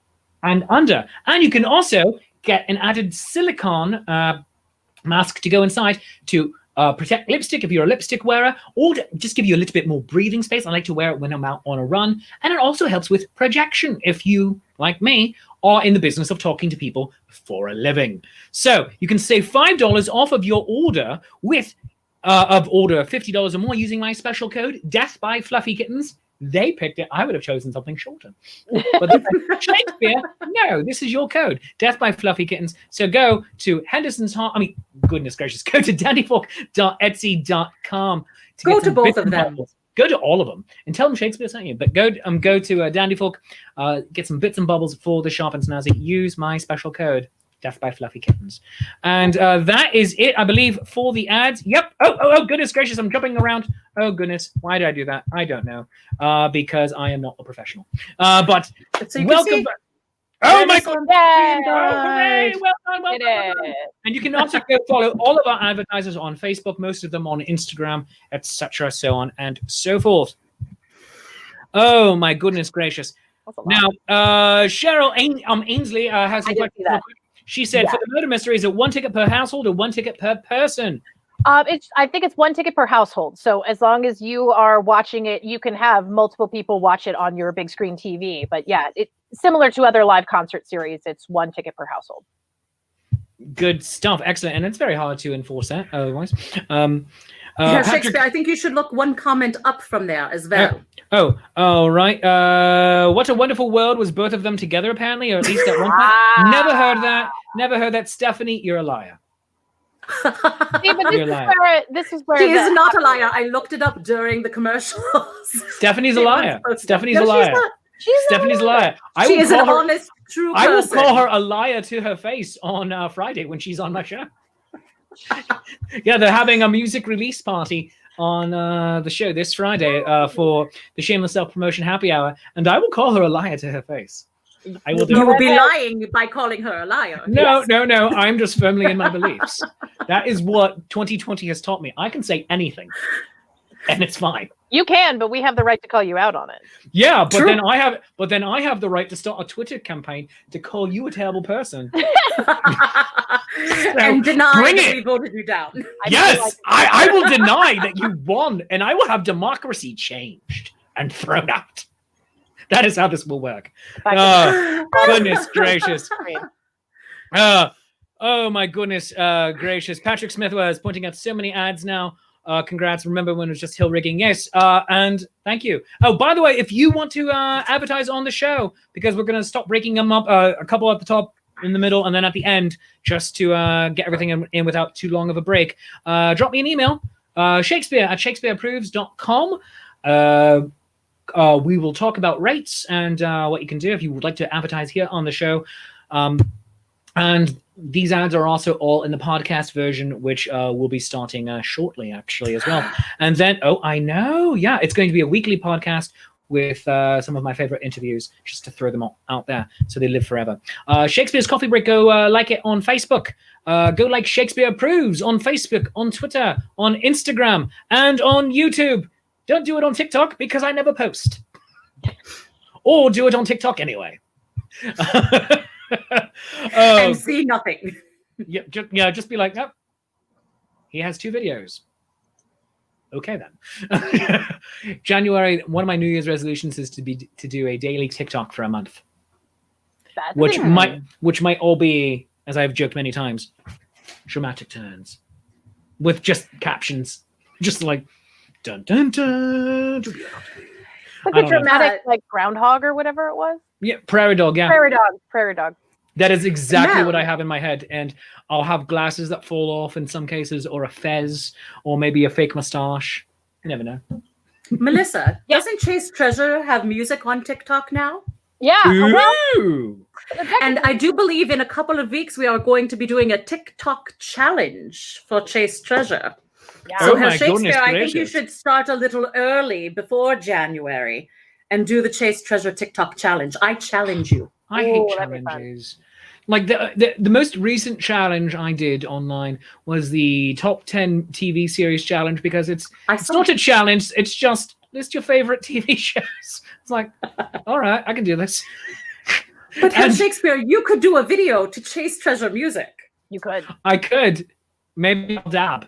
and under. And you can also get an added silicone mask to go inside to protect lipstick if you're a lipstick wearer, or to just give you a little bit more breathing space. I like to wear it when I'm out on a run. And it also helps with projection if you, like me, are in the business of talking to people for a living. So you can save $5 off of your order with order of $50 or more using my special code, DeathByFluffyKittens. They picked it. I would have chosen something shorter. But Shakespeare, no, this is your code, DeathByFluffyKittens. So go to Henderson's Hall. I mean, goodness gracious, go to dandyfork.etsy.com. Go to both of them. Go to all of them and tell them Shakespeare sent you. But go to Dandy Fork, get some bits and bubbles for the shop and snazzy. Use my special code, DeathByFluffyKittens. And that is it, I believe, for the ads. Yep. Oh, goodness gracious, I'm jumping around. Oh, goodness. Why did I do that? I don't know. Because I am not a professional. But so welcome back. Oh, my God. Yay. Well done. And you can also go follow all of our advertisers on Facebook, most of them on Instagram, etc., so on and so forth. Oh, my goodness gracious. Now, Cheryl Ainsley has some questions. She said, for the murder mystery, is it one ticket per household or one ticket per person? I think it's one ticket per household. So as long as you are watching it, you can have multiple people watch it on your big screen TV. But yeah, it's similar to other live concert series. It's one ticket per household. Good stuff. Excellent. And it's very hard to enforce that otherwise. Shakespeare, I think you should look one comment up from there as well. All right. What a wonderful world was both of them together, apparently, or at least at one point. Never heard that. Never heard that. Stephanie, you're a liar. See, but this is where she is not a liar. I looked it up during the commercials. Stephanie's a liar. Stephanie's a liar. Stephanie a honest, true person. I will call her a liar to her face on Friday when she's on my show. Yeah, they're having a music release party on the show this Friday for the Shameless Self-Promotion Happy Hour, and I will call her a liar to her face. I will do. You will be lying by calling her a liar. No. I'm just firmly in my beliefs. That is what 2020 has taught me. I can say anything, and it's fine. You can, but we have the right to call you out on it. Yeah, but then I have the right to start a Twitter campaign to call you a terrible person. And deny that we voted you down. Yes, I will deny that you won, and I will have democracy changed and thrown out. That is how this will work. Goodness gracious. Oh my goodness gracious. Patrick Smith was pointing out so many ads now. Congrats. Remember when it was just hill rigging? Yes. And thank you. Oh, by the way, if you want to advertise on the show, because we're going to stop breaking them up, a couple at the top, in the middle, and then at the end, just to get everything in without too long of a break, drop me an email, shakespeare@shakespeareapproves.com. We will talk about rates and what you can do if you would like to advertise here on the show. And these ads are also all in the podcast version, which will be starting shortly, actually, as well. And then, I know. Yeah, it's going to be a weekly podcast with some of my favorite interviews, just to throw them all out there so they live forever. Shakespeare's Coffee Break, go like it on Facebook. Go like Shakespeare Approves on Facebook, on Twitter, on Instagram, and on YouTube. Don't do it on TikTok because I never post. Or do it on TikTok anyway. And see nothing. Just be like, oh, he has 2 videos. Okay then. January, one of my New Year's resolutions is to do a daily TikTok for a month. Which might all be, as I've joked many times, dramatic turns. With just captions. Just like dun dun dun. Like a dramatic like groundhog or whatever it was. Yeah, prairie dog, yeah. Prairie dog. That is exactly what I have in my head. And I'll have glasses that fall off in some cases, or a fez, or maybe a fake mustache. You never know. Melissa, doesn't Chase Treasure have music on TikTok now? Yeah. Ooh. And I do believe in a couple of weeks we are going to be doing a TikTok challenge for Chase Treasure. Yeah. So my Shakespeare, goodness I think you gracious. should start a little early before January and do the Chase Treasure TikTok challenge. I challenge you. I hate Ooh, that'd be fun. challenges. Like the most recent challenge I did online was the top 10 TV series challenge, because it's not a challenge. It's just list your favorite TV shows. It's like, all right, I can do this. But Shakespeare, you could do a video to Chase Treasure music. You could. I could. Maybe I'll dab.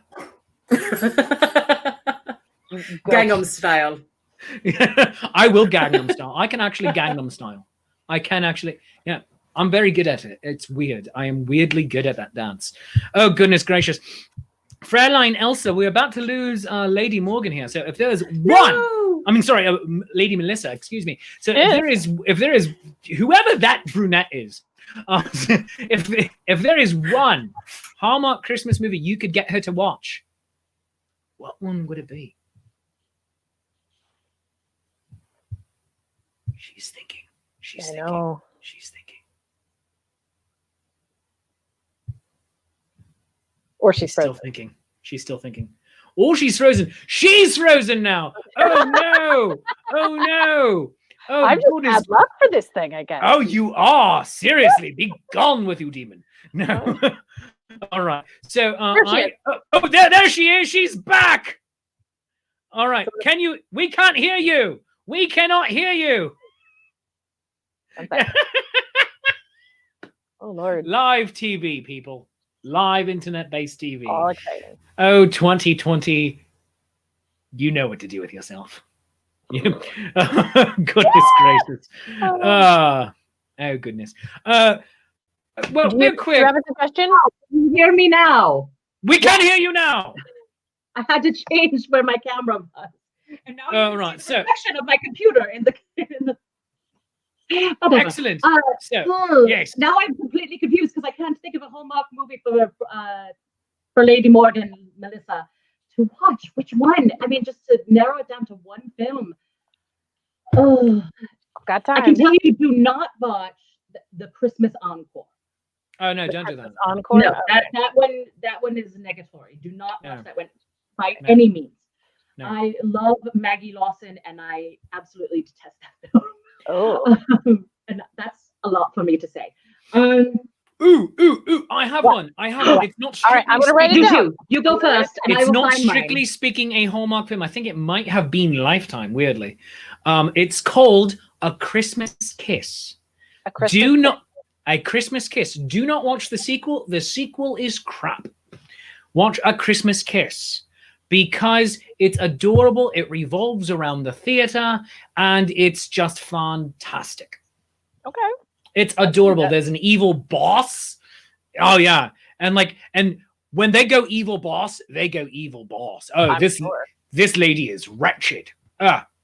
Gangnam Style. I will Gangnam Style. I can actually Gangnam Style. I can actually, yeah. I'm very good at it. It's weird. I am weirdly good at that dance. Oh, goodness gracious. Fräulein Elsa, we're about to lose Lady Morgan here. So if there's Lady Melissa, excuse me. So if there is whoever that brunette is, if there is one Hallmark Christmas movie you could get her to watch, what one would it be? She's thinking. She's thinking. Or she's still thinking. She's still thinking. Oh, she's frozen. She's frozen now. Oh no. Oh no. Oh, I'm just bad luck for this thing, I guess. Oh, you are. Seriously. Be gone with you, demon. No. All right. So there she is. She's back. All right. We can't hear you. We cannot hear you. Oh Lord. Live TV, people. Live internet-based TV. All exciting. Oh, 2020. You know what to do with yourself. Goodness gracious. Oh, goodness. Well, real quick. Do you have a suggestion? Can you hear me now? We can hear you now. I had to change where my camera was. And now you right. see the reflection of my computer in the whatever. Excellent. Yes. Now I'm completely confused because I can't think of a Hallmark movie for Lady Morgan, Melissa, to watch. Which one? I mean, just to narrow it down to one film. Oh, got time. I can tell you, do not watch the Christmas Encore. Oh no, don't do that. Encore. No, that one is negatory. Do not watch that one by any means. No. I love Maggie Lawson, and I absolutely detest that film. Oh, and that's a lot for me to say. Ooh! I have one. It's not. All right, I'm gonna write it down. You go first, and it's I will not find strictly mine. speaking a Hallmark film. I think it might have been Lifetime. Weirdly, it's called A Christmas Kiss. A Christmas Kiss. Do not watch the sequel. The sequel is crap. Watch A Christmas Kiss, because it's adorable. It revolves around the theater, and it's just fantastic. Okay. It's adorable. There's an evil boss. Oh yeah, and when they go evil boss, they go evil boss. Oh, this lady is wretched.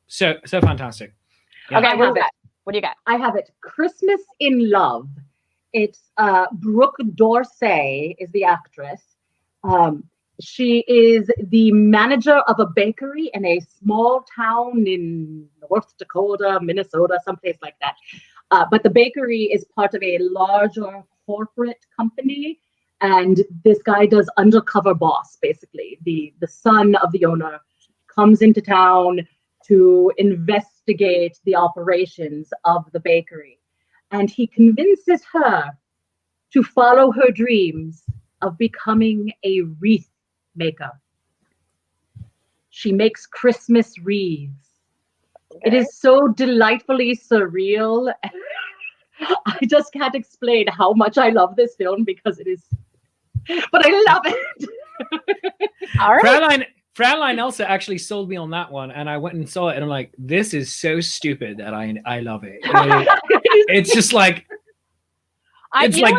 So fantastic. Yeah. Okay, what do you got? I have it. Christmas in Love. It's Brooke Dorsey is the actress. She is the manager of a bakery in a small town in North Dakota, Minnesota, someplace like that. But the bakery is part of a larger corporate company, and this guy does undercover boss, basically. The son of the owner comes into town to invest investigate the operations of the bakery. And he convinces her to follow her dreams of becoming a wreath maker. She makes Christmas wreaths. It is so delightfully surreal. I just can't explain how much I love this film because it is, but I love it. All right. Fräulein Elsa actually sold me on that one, and I went and saw it, and I'm like, this is so stupid that I love it. It's just like, it's like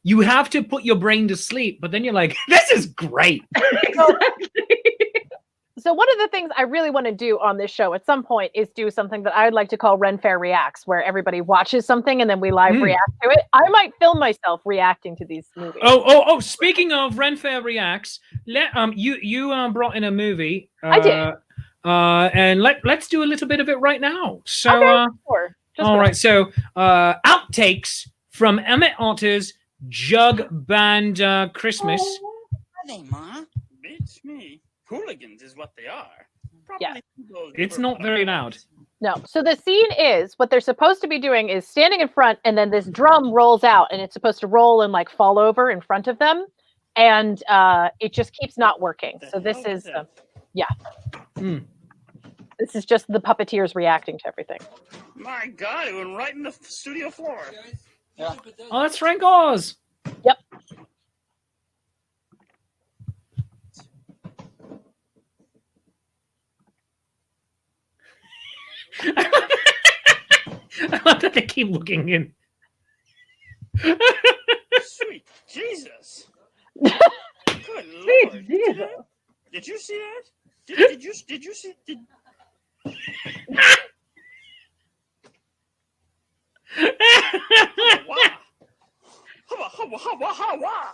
you have to put your brain to sleep, but then you're like, this is great. Exactly. So one of the things I really want to do on this show at some point is do something that I would like to call Ren Fair Reacts, where everybody watches something and then we live react to it. I might film myself reacting to these movies. Oh! Speaking of Ren Fair Reacts, you brought in a movie. I did. And let's do a little bit of it right now. So, okay, sure. all right. So, outtakes from Emmett Otter's Jug Band Christmas. Are they, Ma? Beats me. Hooligans is what they are. Yeah. It's not very loud. No. So the scene is what they're supposed to be doing is standing in front, and then this drum rolls out, and it's supposed to roll and like fall over in front of them, and it just keeps not working. So this is, this is just the puppeteers reacting to everything. My God, it went right in the studio floor. Yeah. Oh, that's Frank Oz. Yep. I love that they keep looking in. Sweet Jesus. Good Lord. Jesus. Did you see that? Did you see? Wow.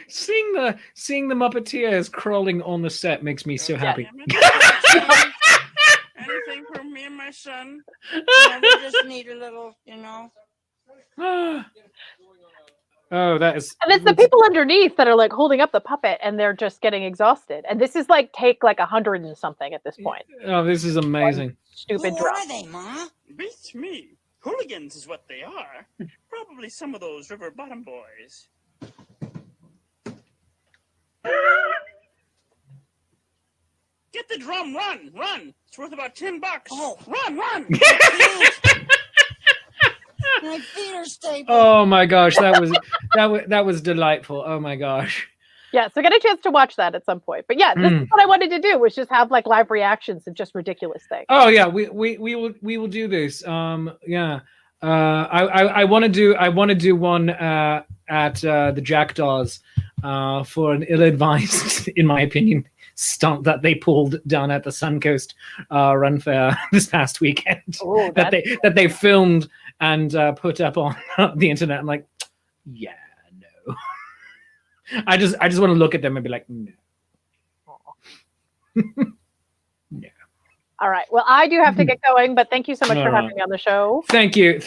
Seeing the Muppeteers crawling on the set makes me so happy. Anything for me and my son? We just need a little, Oh, that is. And it's the people underneath that are like holding up the puppet, and they're just getting exhausted. And this is like take like 100 and something at this point. Oh, this is amazing. Stupid Who drum. are they, Ma? Beats me. Hooligans is what they are. Probably some of those river bottom boys. Get the drum, run! It's worth about $10. Oh, run! My feet are stapled. Oh my gosh, that was delightful. Oh my gosh. Yeah, so get a chance to watch that at some point. But yeah, this is what I wanted to do was just have like live reactions of just ridiculous things. Oh yeah, we will do this. Yeah. I want to do one at the Jackdaws for an ill-advised, in my opinion, stunt that they pulled down at the Suncoast Run Fair this past weekend. Oh, that they filmed and put up on the internet. I'm like, yeah, no. I just want to look at them and be like, no. No. All right. Well, I do have to get going, but thank you so much for having me on the show. Thank you,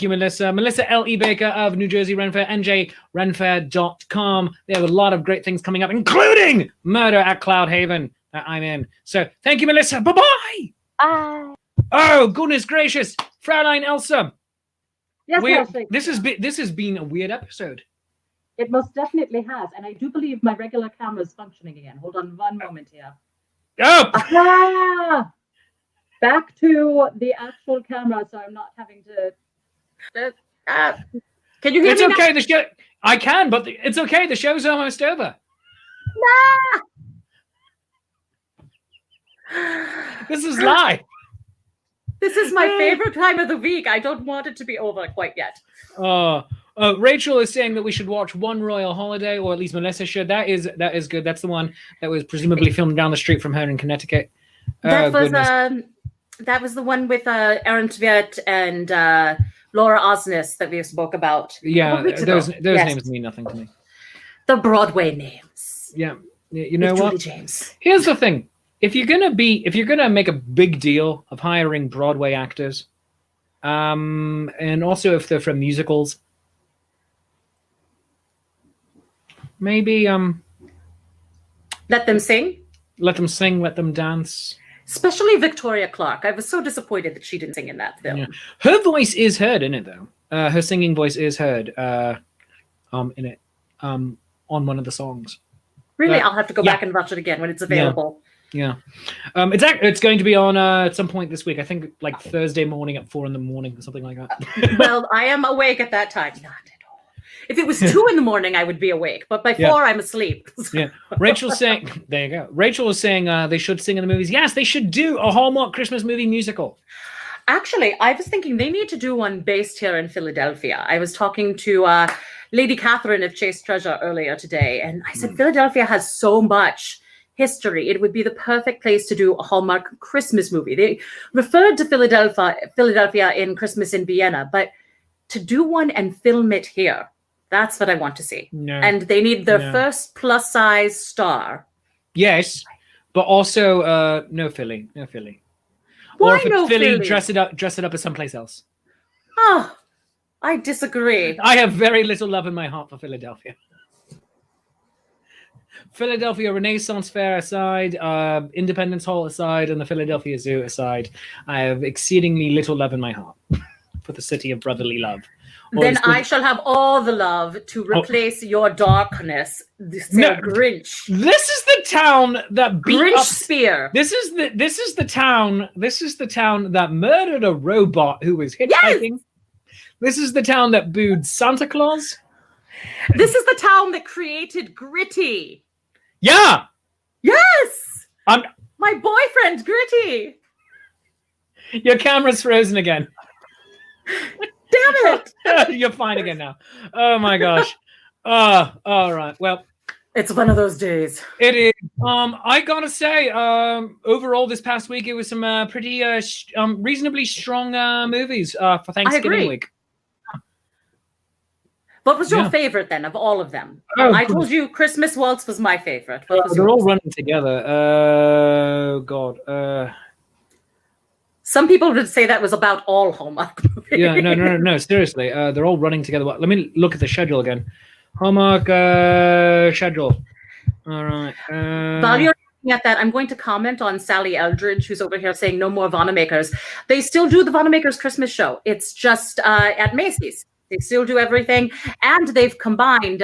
Melissa. Melissa L.E. Baker of New Jersey Ren Fair, njrenfair.com. They have a lot of great things coming up, including Murder at Cloud Haven that I'm in. So thank you, Melissa. Bye-bye. Bye. Oh, goodness gracious. Fräulein Elsa. Yes, this has been a weird episode. It most definitely has. And I do believe my regular camera is functioning again. Hold on one moment here. Oh! Ah! Back to the actual camera, so I'm not having to. Can you hear It's me? okay. The show. I can, but it's okay. The show's almost over. This is live. This is my favorite time of the week. I don't want it to be over quite yet. Rachel is saying that we should watch One Royal Holiday, or at least Melissa should. That is good. That's the one that was presumably filmed down the street from her in Connecticut. That was the one with Aaron Tveit and Laura Osnes that we spoke about. Yeah, those Yes. names mean nothing to me. The Broadway names. Yeah, you know With what? Julie James. Here's the thing: if you're gonna make a big deal of hiring Broadway actors, and also if they're from musicals, maybe Let them sing. let them sing, let them dance. Especially Victoria Clark. I was so disappointed that she didn't sing in that film. Yeah. Her voice is heard in it, though. Her singing voice is heard in it on one of the songs. Really, I'll have to go back and watch it again when it's available. Yeah. It's going to be on at some point this week. I think like Thursday morning at 4 a.m. or something like that. Well, I am awake at that time. Not at all. If it was 2 a.m, I would be awake, but by 4, I'm asleep. Yeah. Rachel's saying, there you go. Rachel was saying they should sing in the movies. Yes, they should do a Hallmark Christmas movie musical. Actually, I was thinking they need to do one based here in Philadelphia. I was talking to Lady Catherine of Chase Treasure earlier today, and I said Philadelphia has so much history. It would be the perfect place to do a Hallmark Christmas movie. They referred to Philadelphia in Christmas in Vienna, but to do one and film it here, that's what I want to see. No. And they need their first plus-size star. Yes, but also no Philly. No Philly. Why or if it's no Philly, Philly? dress it up as someplace else. Oh, I disagree. I have very little love in my heart for Philadelphia. Philadelphia Renaissance Fair aside, Independence Hall aside, and the Philadelphia Zoo aside, I have exceedingly little love in my heart for the city of brotherly love. Then I shall have all the love to replace your darkness. No. Grinch. This is the town that beat Grinch up. Spear. This is the town that murdered a robot who was hitchhiking. This is the town that booed Santa Claus. This is the town that created Gritty. Yeah. Yes. I'm. My boyfriend, Gritty. Your camera's frozen again. Damn it. You're fine again now. Oh my gosh. All right. Well, it's one of those days. It is. I gotta say, overall this past week, it was some pretty reasonably strong movies for Thanksgiving week. What was your favorite then of all of them? I told you Christmas Waltz was my favorite. They're all running together. Oh God. Some people would say that was about all Hallmark movies. Yeah, no. Seriously, they're all running together. Let me look at the schedule again. Hallmark schedule. All right. While you're looking at that, I'm going to comment on Sally Eldridge, who's over here saying no more Vanamakers. They still do the Vanamakers Christmas show. It's just at Macy's. They still do everything, and they've combined.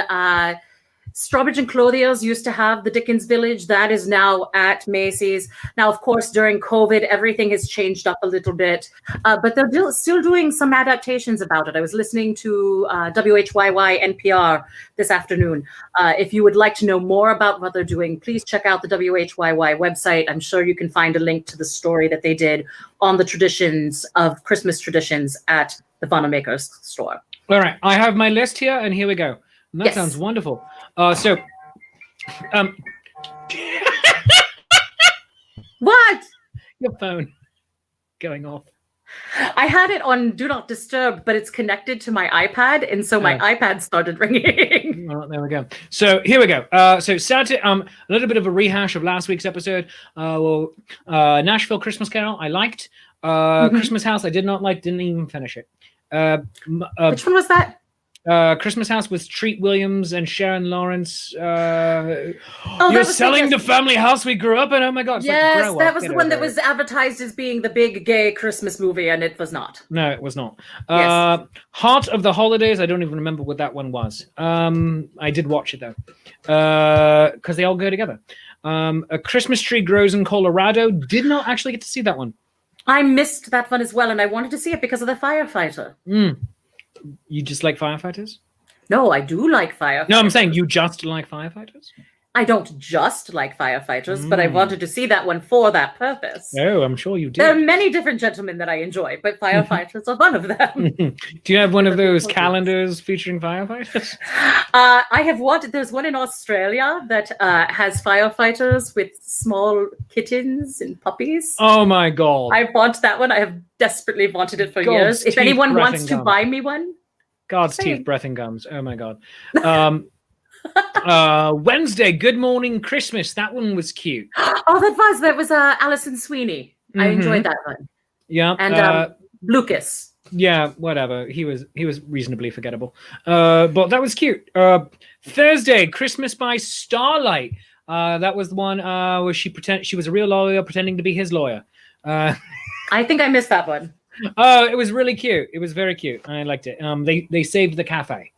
Strawbridge and Clothier's used to have the Dickens Village. That is now at Macy's. Now, of course, during COVID, everything has changed up a little bit, but they're still doing some adaptations about it. I was listening to WHYY NPR this afternoon. If you would like to know more about what they're doing, please check out the WHYY website. I'm sure you can find a link to the story that they did on the traditions of Christmas traditions at the Vanamakers store. All right. I have my list here, and here we go. And that sounds wonderful. What? Your phone going off. I had it on Do Not Disturb, but it's connected to my iPad, and so my iPad started ringing. Well, there we go. So here we go. So Saturday, a little bit of a rehash of last week's episode. Nashville Christmas Carol, I liked. Christmas House, I did not like. Didn't even finish it. Which one was that? Christmas House with Treat Williams and Sharon Lawrence. You're selling the family house we grew up in. Oh my God! Yes, that was the one that was advertised as being the big gay Christmas movie, and it was not. No, it was not. Yes. Heart of the Holidays. I don't even remember what that one was. I did watch it though, because they all go together. A Christmas Tree Grows in Colorado. Did not actually get to see that one. I missed that one as well, and I wanted to see it because of the firefighter. You just like firefighters? No, I do like firefighters. No, I'm saying you just like firefighters? I don't just like firefighters, but I wanted to see that one for that purpose. Oh, I'm sure you did. There are many different gentlemen that I enjoy, but firefighters are one of them. Do you have one of those calendars featuring firefighters? I have wanted. There's one in Australia that has firefighters with small kittens and puppies. Oh my God! I want that one. I have desperately wanted it for years. If anyone wants to buy me one, God's teeth, breath, and gums. Oh my God. Wednesday, Good Morning Christmas. That one was cute. That was Alison Sweeney. I enjoyed that one. Yeah. And Lucas. Yeah, whatever. He was reasonably forgettable. But that was cute. Thursday, Christmas by Starlight. That was the one where she was a real lawyer pretending to be his lawyer. I think I missed that one. Oh, it was really cute. It was very cute. I liked it. They saved the cafe.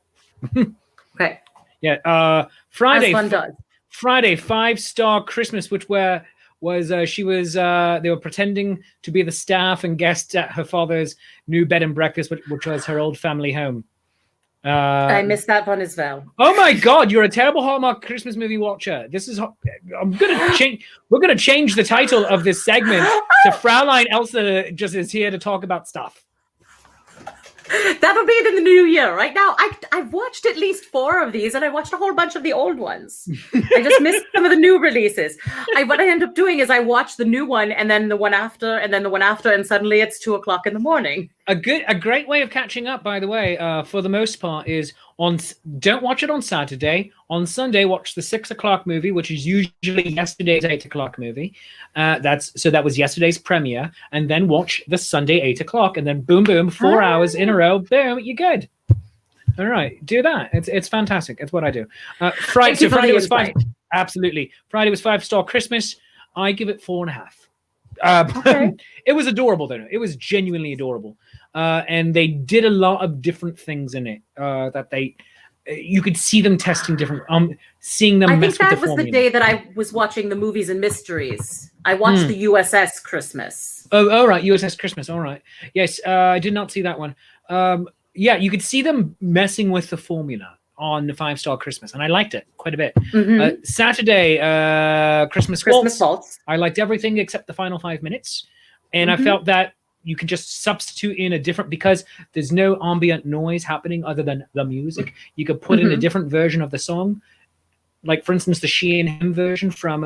Okay. Yeah. Friday. As one does. Friday, 5-star Christmas, which was they were pretending to be the staff and guests at her father's new bed and breakfast, which was her old family home. I missed that one as well. Oh my God, you're a terrible Hallmark Christmas movie watcher. We're gonna change the title of this segment to Fräulein Elsa just is here to talk about stuff. That'll be it in the new year. Right now, I've watched at least 4 of these, and I watched a whole bunch of the old ones. I just missed some of the new releases. What I end up doing is I watch the new one, and then the one after, and then the one after, and suddenly it's 2:00 in the morning. A great way of catching up, by the way, for the most part, is don't watch it on Saturday. On Sunday, watch the 6:00 movie, which is usually yesterday's 8:00 movie. That was yesterday's premiere, and then watch the Sunday 8:00, and then boom, 4 hours in a row. Boom, you're good. All right, do that. It's fantastic. It's what I do. Friday was 5. Absolutely, Friday was 5-star Christmas. I give it 4.5. Okay. It was adorable, though. It was genuinely adorable. And they did a lot of different things in it you could see them testing different, seeing them mess with the formula. I think that was the day that I was watching the movies and mysteries. I watched the USS Christmas. Oh, all right, USS Christmas, all right. Yes, I did not see that one. Yeah, you could see them messing with the formula on the 5-star Christmas, and I liked it quite a bit. Mm-hmm. Saturday, Christmas Waltz. I liked everything except the final 5 minutes, and I felt that you can just substitute in a different, because there's no ambient noise happening other than the music. You could put in a different version of the song, like for instance the She and Him version from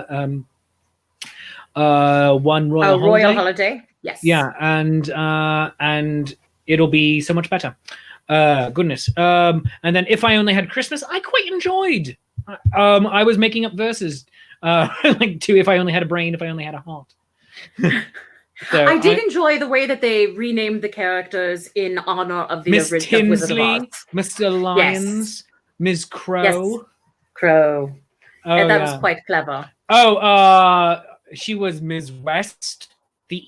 One Royal Holiday. Yes. Yeah, and it'll be so much better. Goodness. And then If I Only Had Christmas, I quite enjoyed. I was making up verses like to If I Only Had a Brain, If I Only Had a Heart. So I did enjoy the way that they renamed the characters in honor of the original Wizard of Oz. Mr. Lyons, Ms. Crow. Yes. Crow. Oh, and that was quite clever. Oh, she was Ms. West, the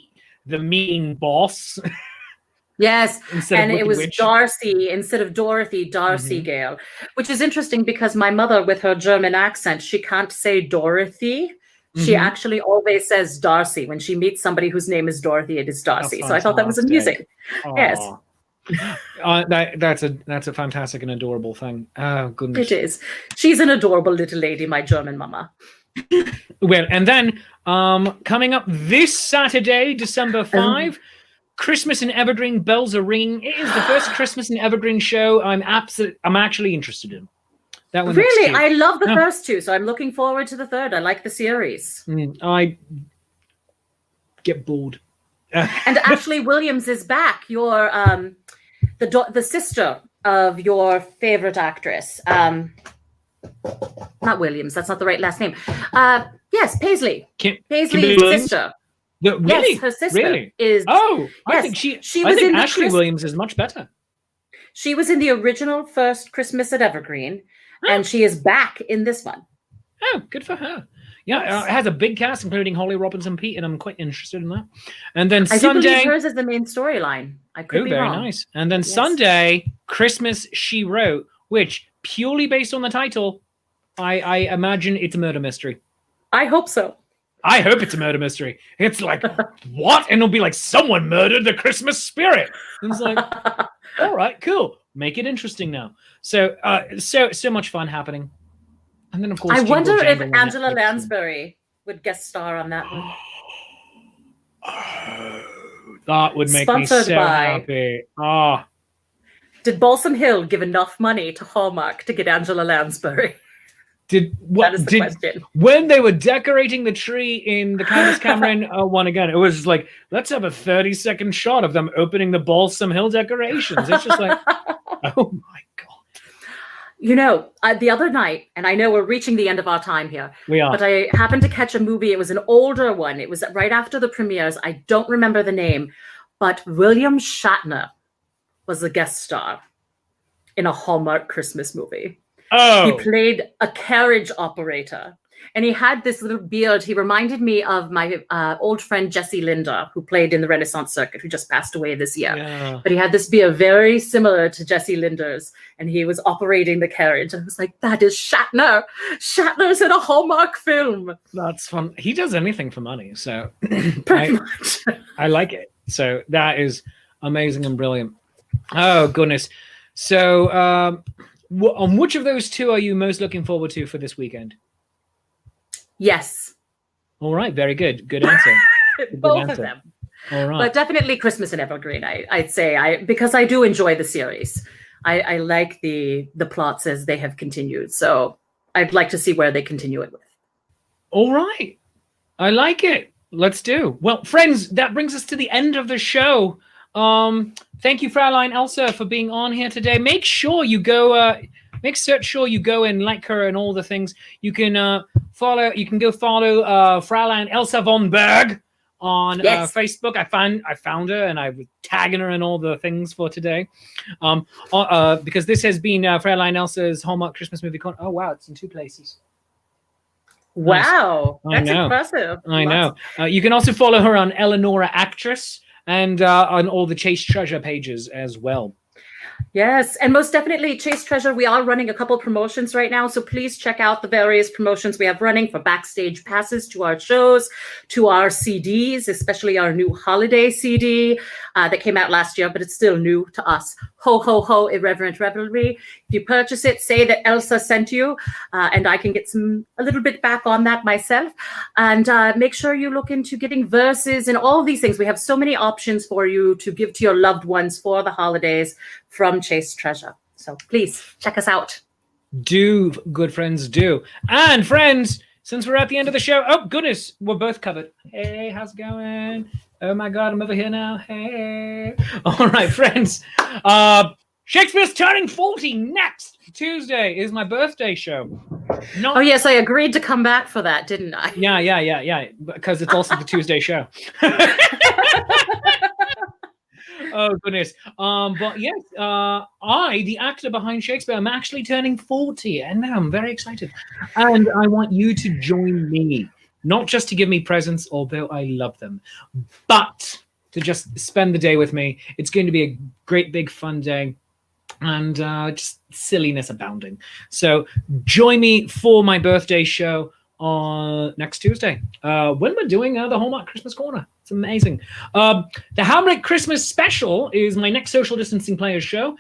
mean boss. Yes, and it was Witch. Darcy instead of Dorothy, Darcy Gale, which is interesting because my mother, with her German accent, she can't say Dorothy. She actually always says Darcy. When she meets somebody whose name is Dorothy, it is Darcy. So I thought that was amusing. Aww. Yes. That's a fantastic and adorable thing. Oh, goodness. It is. She's an adorable little lady, my German mama. Well, and then coming up this Saturday, December 5, Christmas in Evergreen, Bells Are Ringing. It is the first Christmas in Evergreen show I'm actually interested in. That one really? I love the first 2, so I'm looking forward to the third. I like the series. I get bored. And Ashley Williams is back. Your the sister of your favorite actress. Not Williams. That's not the right last name. Yes, Paisley. Paisley's sister. Really? Yes, her sister is. Oh, yes, I think was in Ashley Williams is much better. She was in the original first Christmas at Evergreen. And she is back in this one. Oh, good for her. Yeah, it has a big cast, including Holly Robinson Peete, and I'm quite interested in that. And then Sunday... I believe hers is the main storyline. I could be wrong. Very nice. And then Sunday, Christmas She Wrote, which, purely based on the title, I imagine it's a murder mystery. I hope so. I hope it's a murder mystery. It's like, what? And it'll be like, someone murdered the Christmas spirit. And it's like, all right, cool. Make it interesting now. So so much fun happening. And then of course I wonder if Angela Lansbury would guest star on that one. That would make me so happy. Did Balsam Hill give enough money to Hallmark to get Angela Lansbury? That is the question. When they were decorating the tree in the Candace Cameron one again, it was like, let's have a 30-second shot of them opening the Balsam Hill decorations. It's just like, oh my God. You know, the other night, and I know we're reaching the end of our time here. We are. But I happened to catch a movie. It was an older one. It was right after the premieres. I don't remember the name, but William Shatner was a guest star in a Hallmark Christmas movie. Oh, He played a carriage operator. And he had this little beard. He reminded me of my old friend Jesse Linder, who played in the Renaissance Circuit, who just passed away this year. yeah. But he had this beard very similar to Jesse Linder's, and he was operating the carriage. And I was like, that is Shatner. Shatner's in a Hallmark film. That's fun. He does anything for money, so Pretty much. I like it. So that is amazing and brilliant. Oh, goodness. So on which of those two are you most looking forward to for this weekend? Yes. All right, very good. Good answer. Good Both answer. of them. All right. But definitely Christmas and Evergreen, I'd say, because I do enjoy the series. I like the plots as they have continued. So I'd like to see where they continue it with. All right. I like it. Let's do. Well, friends, that brings us to the end of the show. Thank you, Fräulein Elsa, for being on here today. Make sure you go and like her and all the things. You can follow Fräulein Elsa von Berg on Facebook. I found her and I was tagging her in all the things for today. Because this has been Fräulein Elsa's Hallmark Christmas movie corner. Oh wow, it's in 2 places. Wow, Nice. that's impressive. I know. You can also follow her on Eleonora Actress and on all the Chase Treasure pages as well. Yes, and most definitely Chase Treasure. We are running a couple promotions right now, so please check out the various promotions we have running for backstage passes to our shows, to our CDs, especially our new holiday CD that came out last year, but it's still new to us. Ho, ho, ho, Irreverent Revelry. If you purchase it, say that Elsa sent you, and I can get a little bit back on that myself. And make sure you look into getting verses and all these things. We have so many options for you to give to your loved ones for the holidays from Chase Treasure. So please check us out. Do, good friends, do. And friends, since we're at the end of the show, oh goodness, we're both covered. Hey, how's it going? Oh my God, I'm over here now. Hey. All right, friends. Shakespeare's turning 40 next Tuesday is my birthday show. Oh yes, I agreed to come back for that, didn't I? Yeah. Because it's also the Tuesday show. Oh goodness. But yes, I, the actor behind Shakespeare, I'm actually turning 40, and now I'm very excited. And I want you to join me, not just to give me presents, although I love them, but to just spend the day with me. It's going to be a great big fun day. And just silliness abounding. So join me for my birthday show on next Tuesday when we're doing the Hallmark Christmas Corner. It's amazing. The Hamlet Christmas special is my next social distancing players show.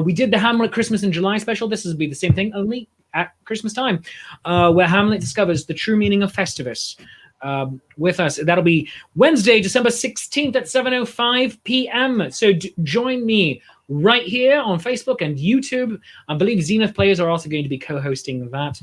We did the Hamlet Christmas in July special. This will be the same thing, only at Christmas time, where Hamlet discovers the true meaning of Festivus. With us. That'll be Wednesday, December 16th at 7:05 p.m. So join me right here on Facebook and YouTube. I believe Zenith Players are also going to be co-hosting that.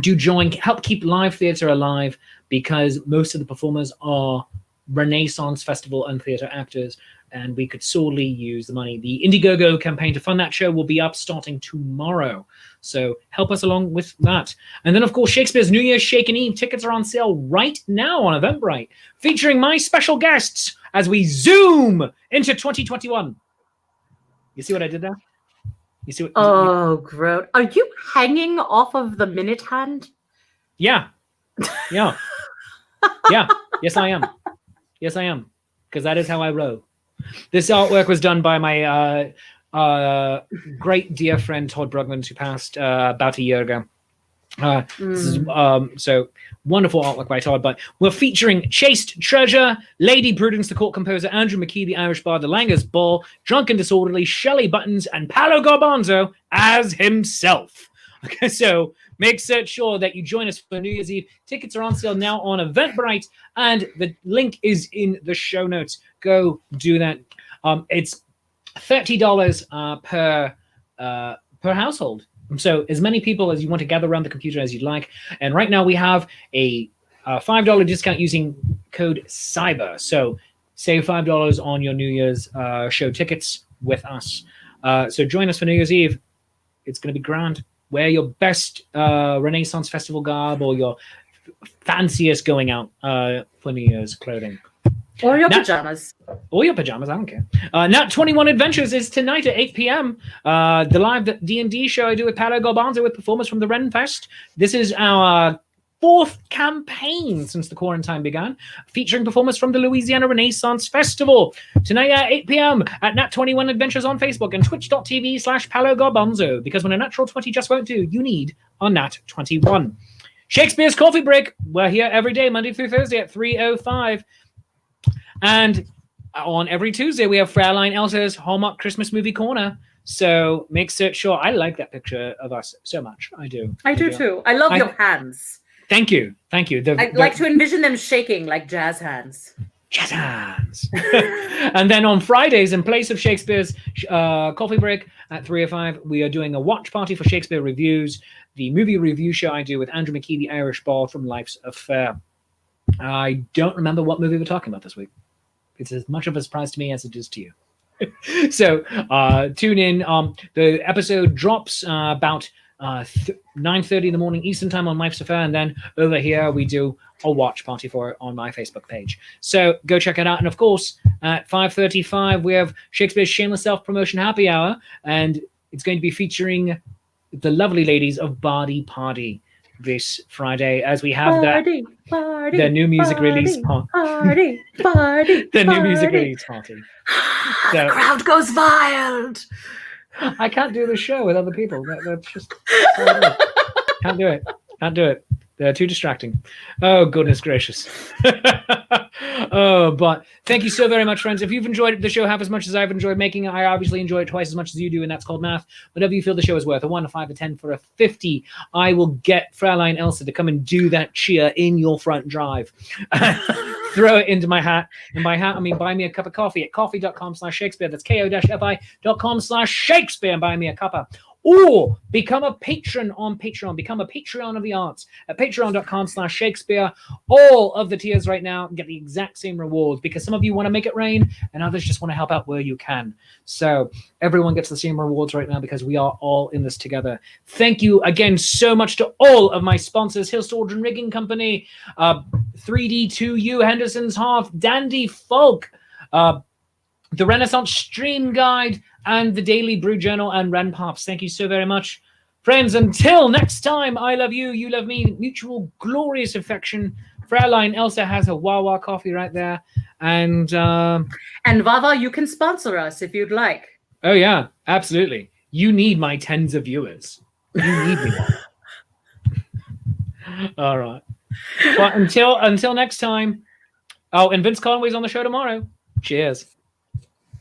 Do join, help keep live theatre alive, because most of the performers are Renaissance Festival and theatre actors, and we could sorely use the money. The Indiegogo campaign to fund that show will be up starting tomorrow. So help us along with that. And then, of course, Shakespeare's New Year's Shake and Eve tickets are on sale right now on Eventbrite, featuring my special guests as we zoom into 2021. You see what I did there? You see what? Oh, gross. Are you hanging off of the minute hand? Yeah. Yeah. Yes, I am. Because that is how I roll. This artwork was done by my great dear friend Todd Brugman, who passed about a year ago. This is, so wonderful artwork by Todd. But we're featuring Chaste Treasure, Lady Prudence, the court composer, Andrew McKee, the Irish bard, the Langer's Ball, Drunk and Disorderly, Shelley Buttons, and Paolo Garbanzo as himself. Okay, so make sure that you join us for New Year's Eve. Tickets are on sale now on Eventbrite, and the link is in the show notes. Go do that. It's $30 per household. So as many people as you want to gather around the computer as you'd like. And right now we have a $5 discount using code CYBER. So save $5 on your New Year's show tickets with us. So join us for New Year's Eve. It's going to be grand. Wear your best Renaissance Festival garb or your fanciest going out for New Year's clothing. Or your Now- pajamas. Or your pajamas, I don't care. Nat 21 Adventures is tonight at 8 p.m. The live D&D show I do with Paolo Garbanzo with performers from the Renfest. This is our 4th campaign since the quarantine began, featuring performers from the Louisiana Renaissance Festival. Tonight at 8 p.m. at Nat 21 Adventures on Facebook and twitch.tv/Paolo Garbanzo. Because when a natural 20 just won't do, you need a Nat 21. Shakespeare's Coffee Break. We're here every day, Monday through Thursday at 3:05. And on every Tuesday, we have Fräulein Elsa's Hallmark Christmas Movie Corner. So make sure. I like that picture of us so much. I do. I do too. I love your hands. Thank you. Thank you. I'd like to envision them shaking like jazz hands. Jazz hands. And then on Fridays, in place of Shakespeare's Coffee Break at 3:05, we are doing a watch party for Shakespeare Reviews, the movie review show I do with Andrew McKee, the Irish Bard from Life's Affair. I don't remember what movie we're talking about this week. It's as much of a surprise to me as it is to you. So tune in. The episode drops about 9:30 in the morning Eastern time on Life's Affair, and then over here we do a watch party for it on my Facebook page. So go check it out. And of course, at 5:35 we have Shakespeare's Shameless Self-Promotion Happy Hour, and it's going to be featuring the lovely ladies of Bardi Party this Friday, as we have the new music release party. The new music release party. The crowd goes wild. I can't do the show with other people. That's just can't do it. Can't do it. They're too distracting. Oh, goodness gracious. Oh, but thank you so very much, friends. If you've enjoyed the show half as much as I've enjoyed making it, I obviously enjoy it twice as much as you do, and that's called math. Whatever you feel the show is worth, a 1, a 5, a 10, for a 50, I will get Fräulein Elsa to come and do that cheer in your front drive. Throw it into my hat. And by hat, I mean buy me a cup of coffee at coffee.com/Shakespeare. That's ko-fi.com/Shakespeare and buy me a cuppa. Or become a patron on Patreon. Become a Patreon of the arts at patreon.com/Shakespeare. All of the tiers right now get the exact same rewards because some of you want to make it rain and others just want to help out where you can. So everyone gets the same rewards right now because we are all in this together. Thank you again so much to all of my sponsors: Hill Storage and Rigging Company, 3D2U, Henderson's Half, Dandy Folk, the Renaissance Stream Guide, and the Daily Brew Journal and Ren Pops. Thank you so very much. Friends, until next time, I love you, you love me, mutual glorious affection. Fräulein Elsa has a Wawa coffee right there. And Vava, you can sponsor us if you'd like. Oh, yeah, absolutely. You need my tens of viewers. You need me. All right. But until next time. Oh, and Vince Conway's on the show tomorrow. Cheers.